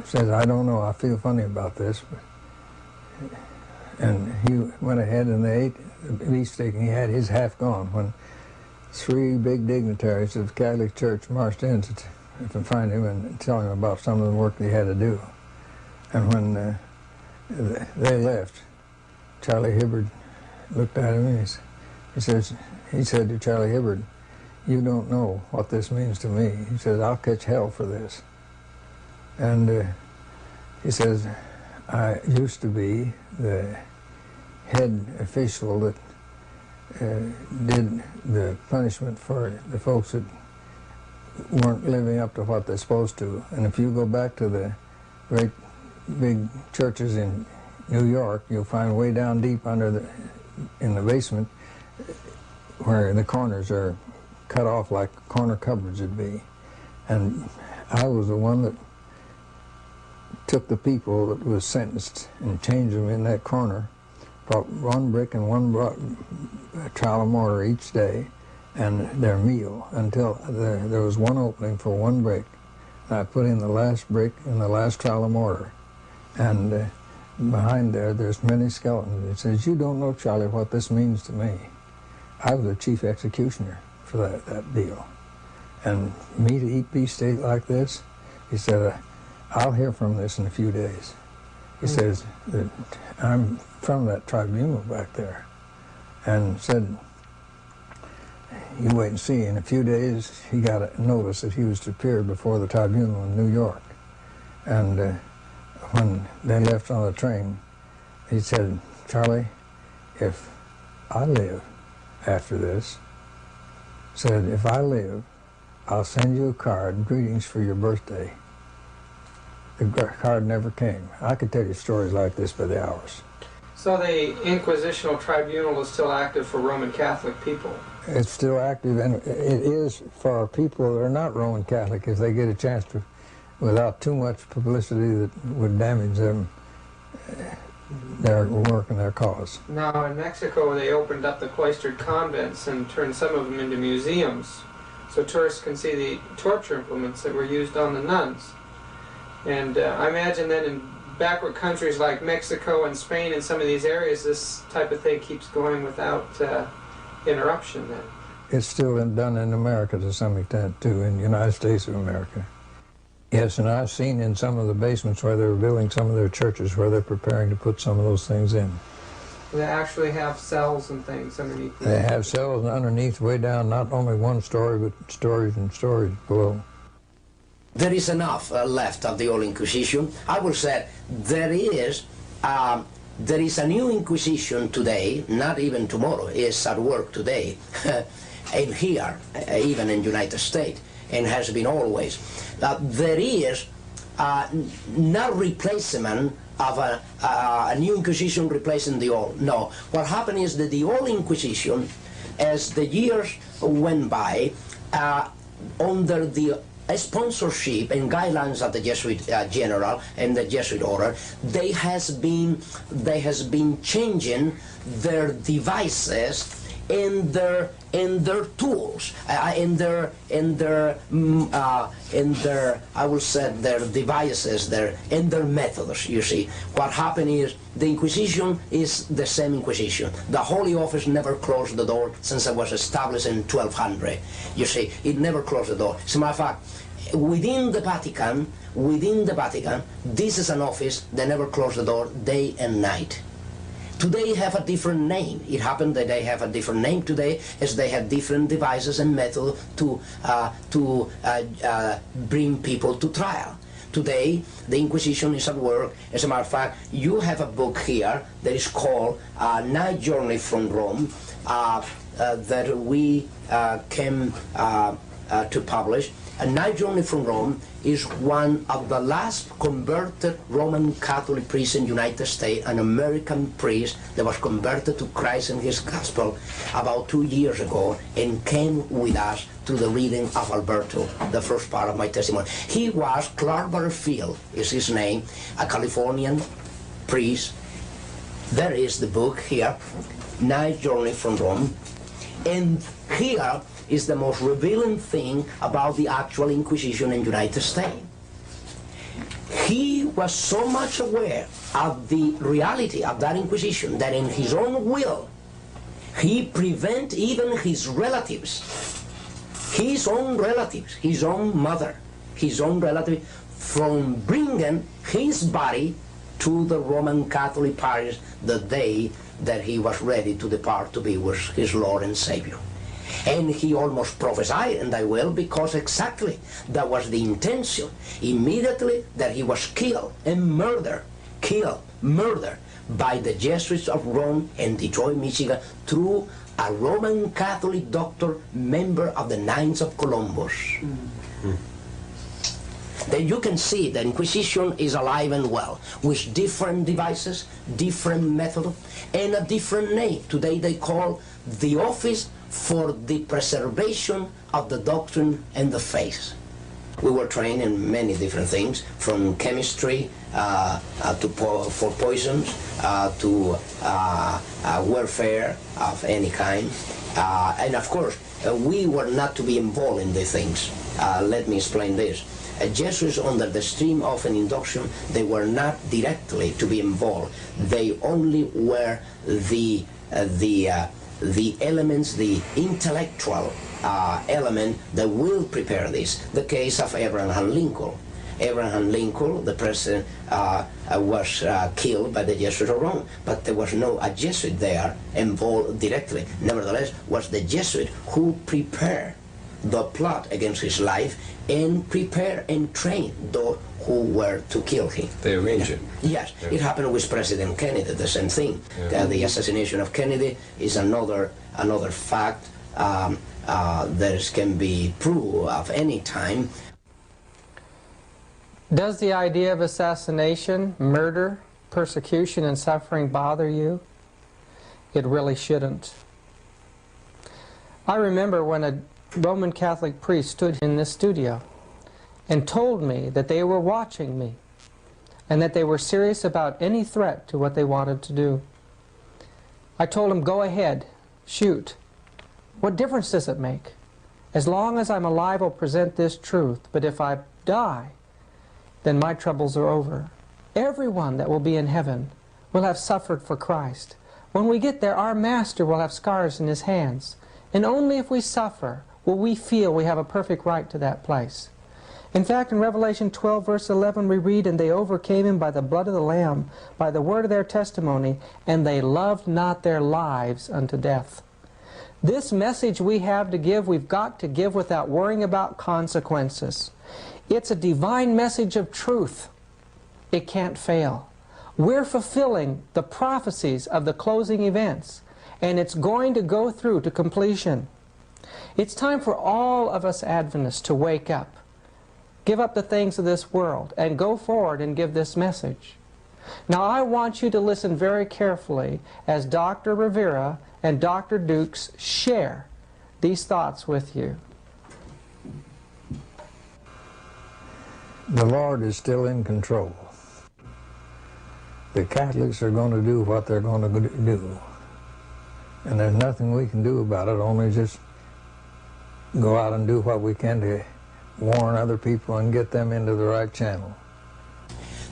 says, I don't know, I feel funny about this. And he went ahead and they ate the beefsteak, and he had his half gone when 3 big dignitaries of the Catholic Church marched in to find him and tell him about some of the work that he had to do. And when they left, Charlie Hibbard looked at him and he said to Charlie Hibbard, you don't know what this means to me. He says, I'll catch hell for this. And he says, I used to be the head official that did the punishment for the folks that weren't living up to what they're supposed to. And if you go back to the great big churches in New York, you'll find way down deep in the basement where the corners are cut off like corner cupboards would be. And I was the one that took the people that was sentenced and changed them in that corner, brought 1 brick and 1 trowel of mortar each day, and their meal, until there was 1 opening for 1 brick. And I put in the last brick and the last trowel of mortar. And behind there's many skeletons. It says, you don't know, Charlie, what this means to me. I was the chief executioner for that deal. And me to eat beefsteak like this, he said, I'll hear from this in a few days. He says that I'm from that tribunal back there. And said, you wait and see. In a few days, he got a notice that he was to appear before the tribunal in New York. And when they left on the train, he said, Charlie, if I live after this, said, if I live, I'll send you a card, greetings for your birthday. The card never came. I could tell you stories like this by the hours. So the Inquisitional Tribunal is still active for Roman Catholic people? It's still active, and it is for people that are not Roman Catholic if they get a chance to, without too much publicity that would damage them, their work and their cause. Now in Mexico they opened up the cloistered convents and turned some of them into museums. so tourists can see the torture implements that were used on the nuns. And I imagine that in backward countries like Mexico and Spain and some of these areas, this type of thing keeps going without interruption then. It's still done in America to some extent, too, in the United States of America. Yes, and I've seen in some of the basements where they're building some of their churches where they're preparing to put some of those things in. They actually have cells and things underneath. They have cells underneath, way down, not only one story, but stories and stories below. There is enough left of the old Inquisition. I will say there is a new Inquisition today, not even tomorrow, is at work today, and here, even in the United States, and has been always. There is not replacement of a new Inquisition replacing the old. No, what happened is that the old Inquisition, as the years went by, under the sponsorship and guidelines of the Jesuit general and the Jesuit order, they has been changing their devices and their tools, in their I will say their devices, and their methods. You see, what happened is the Inquisition is the same Inquisition. The Holy Office never closed the door since it was established in 1200. You see, it never closed the door. As a matter of fact, within the Vatican, this is an office that never closed the door day and night. Today have a different name. It happened that they have a different name today, as they have different devices and methods to bring people to trial. Today, the Inquisition is at work. As a matter of fact, you have a book here that is called Night Journey from Rome, that we came to publish. A Night Journey from Rome is one of the last converted Roman Catholic priests in the United States, an American priest that was converted to Christ and his gospel about 2 years ago and came with us to the reading of Alberto, the first part of my testimony. He was Clark Butterfield, is his name, a Californian priest. There is the book here, Night Journey from Rome, and here is the most revealing thing about the actual Inquisition in the United States. He was so much aware of the reality of that Inquisition that in his own will, he prevented even his relatives, his own mother, his own relative, from bringing his body to the Roman Catholic parish the day that he was ready to depart to be with his Lord and Savior. And he almost prophesied, and I will, because exactly that was the intention. Immediately that he was killed and murdered by the Jesuits of Rome and Detroit, Michigan, through a Roman Catholic doctor, member of the Knights of Columbus. Then you can see the Inquisition is alive and well, with different devices, different methods, and a different name. Today they call the Office for the Preservation of the Doctrine and the Faith. We were trained in many different things, from chemistry for poisons to warfare of any kind. And of course, we were not to be involved in these things. Let me explain this. Jesuits, under the stream of an induction, they were not directly to be involved. They only were the elements, the intellectual element that will prepare this. The case of Abraham Lincoln. Abraham Lincoln, the president, was killed by the Jesuits of Rome, but there was no a Jesuit there involved directly. Nevertheless, was the Jesuit who prepared the plot against his life and prepare and train those who were to kill him. They arranged it. Yes, yeah. It happened with President Kennedy, the same thing. Yeah. The assassination of Kennedy is another fact that can be proved of any time. Does the idea of assassination, murder, persecution, and suffering bother you? It really shouldn't. I remember when a Roman Catholic priest stood in this studio and told me that they were watching me and that they were serious about any threat to what they wanted to do. I told him, go ahead, shoot. What difference does it make? As long as I'm alive, I'll present this truth. But if I die, then my troubles are over. Everyone that will be in heaven will have suffered for Christ. When we get there, our Master will have scars in His hands. And only if we suffer will we feel we have a perfect right to that place. In fact, in Revelation 12, verse 11, we read, "And they overcame Him by the blood of the Lamb, by the word of their testimony, and they loved not their lives unto death." This message we have to give, we've got to give without worrying about consequences. It's a divine message of truth. It can't fail. We're fulfilling the prophecies of the closing events, and it's going to go through to completion. It's time for all of us Adventists to wake up, give up the things of this world, and go forward and give this message. Now I want you to listen very carefully as Dr. Rivera and Dr. Dukes share these thoughts with you. The Lord is still in control. The Catholics are going to do what they're going to do. And there's nothing we can do about it, only just go out and do what we can to warn other people and get them into the right channel.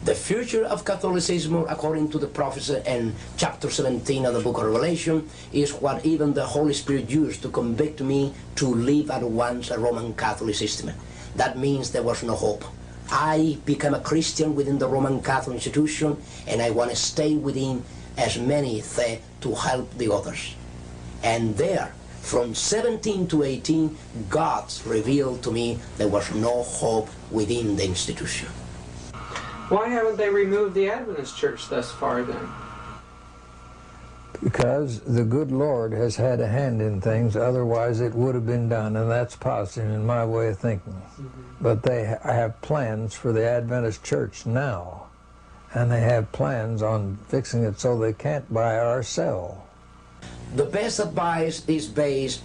The future of Catholicism, according to the prophecy in chapter 17 of the book of Revelation, is what even the Holy Spirit used to convict me to leave at once a Roman Catholic system. That means there was no hope. I became a Christian within the Roman Catholic institution, and I want to stay within as many to help the others. And there, from 17 to 18, God revealed to me there was no hope within the institution. Why haven't they removed the Adventist Church thus far then? Because the good Lord has had a hand in things, otherwise it would have been done, and that's positive in my way of thinking. But they have plans for the Adventist Church now, and they have plans on fixing it so they can't buy or sell. The best advice is based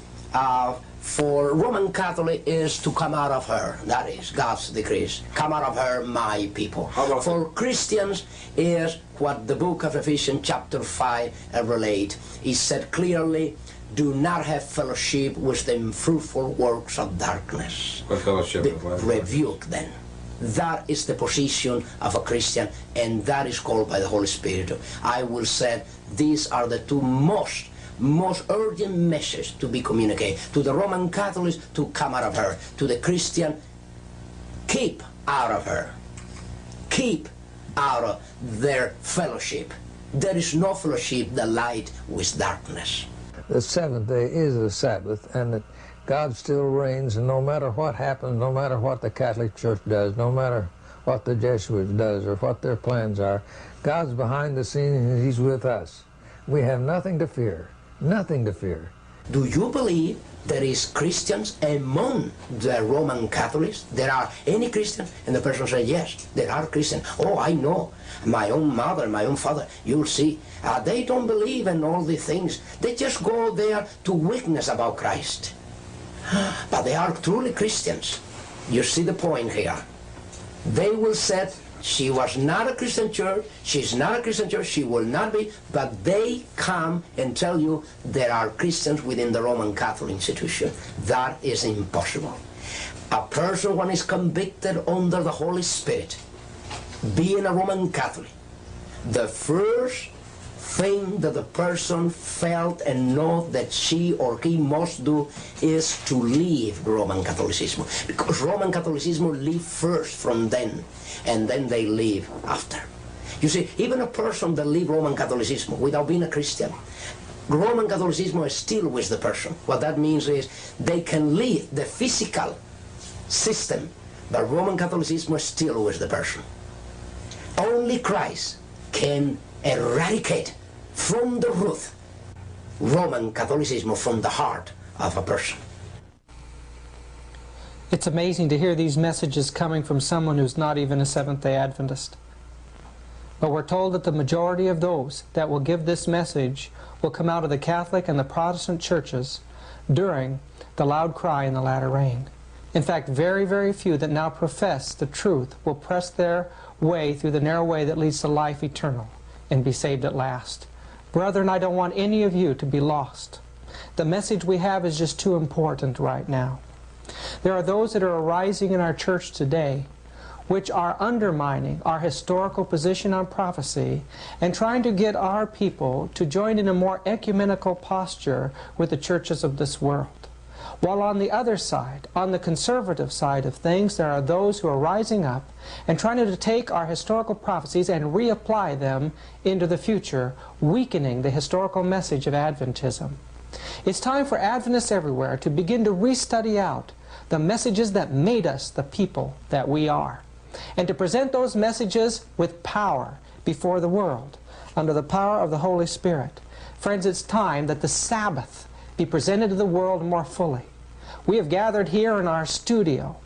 for Roman Catholic is to come out of her. That is God's decrees. Come out of her, my people. For Christians is what the book of Ephesians chapter 5 relate. It said clearly, do not have fellowship with the unfruitful works of darkness. What fellowship? Rebuke them. That is the position of a Christian, and that is called by the Holy Spirit. I will say these are the two most urgent messages to be communicated to the Roman Catholics, to come out of her, to the Christian, keep out of her, keep out of their fellowship. There is no fellowship that light with darkness. The seventh day is a Sabbath, and that God still reigns, and no matter what happens, no matter what the Catholic Church does, no matter what the Jesuits does or what their plans are, God's behind the scenes and He's with us. We have nothing to fear. Nothing to fear. Do you believe there is Christians among the Roman Catholics? There are any Christians? And the person said, yes, there are Christians. Oh, I know. My own mother, my own father, you'll see. They don't believe in all these things. They just go there to witness about Christ. But they are truly Christians. You see the point here. They will say, she was not a Christian church, she's not a Christian church, she will not be, but they come and tell you there are Christians within the Roman Catholic institution. That is impossible. A person, when is convicted under the Holy Spirit, being a Roman Catholic, the first thing that the person felt and know that she or he must do is to leave Roman Catholicism. Because Roman Catholicism leave first from them, and then they leave after. You see, even a person that leave Roman Catholicism without being a Christian, Roman Catholicism is still with the person. What that means is they can leave the physical system, but Roman Catholicism is still with the person. Only Christ can eradicate from the root Roman Catholicism from the heart of a person. It's amazing to hear these messages coming from someone who's not even a Seventh-day Adventist. But we're told that the majority of those that will give this message will come out of the Catholic and the Protestant churches during the loud cry in the latter rain. In fact, very, very few that now profess the truth will press their way through the narrow way that leads to life eternal and be saved at last. Brethren, I don't want any of you to be lost. The message we have is just too important right now. There are those that are arising in our church today which are undermining our historical position on prophecy and trying to get our people to join in a more ecumenical posture with the churches of this world. While on the other side, on the conservative side of things, there are those who are rising up and trying to take our historical prophecies and reapply them into the future, weakening the historical message of Adventism. It's time for Adventists everywhere to begin to restudy out the messages that made us the people that we are, and to present those messages with power before the world, under the power of the Holy Spirit. Friends, it's time that the Sabbath be presented to the world more fully. We have gathered here in our studio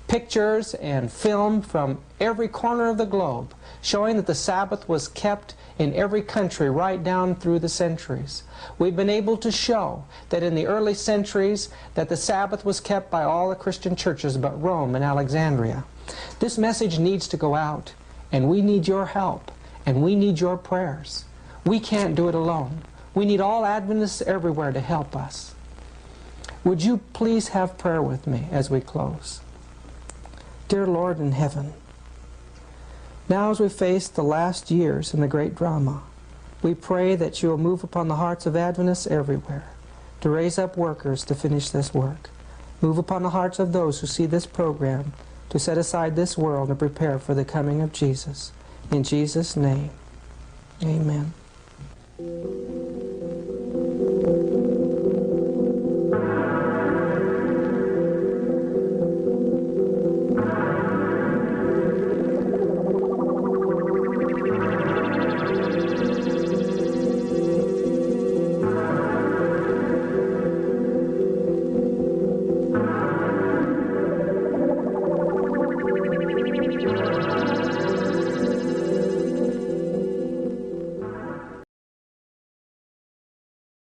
pictures and film from every corner of the globe showing that the Sabbath was kept in every country right down through the centuries. We've been able to show that in the early centuries that the Sabbath was kept by all the Christian churches but Rome and Alexandria. This message needs to go out, and we need your help, and we need your prayers. We can't do it alone. We need all Adventists everywhere to help us. Would you please have prayer with me as we close? Dear Lord in heaven, now as we face the last years in the great drama, we pray that you will move upon the hearts of Adventists everywhere to raise up workers to finish this work. Move upon the hearts of those who see this program to set aside this world and prepare for the coming of Jesus. In Jesus' name, amen.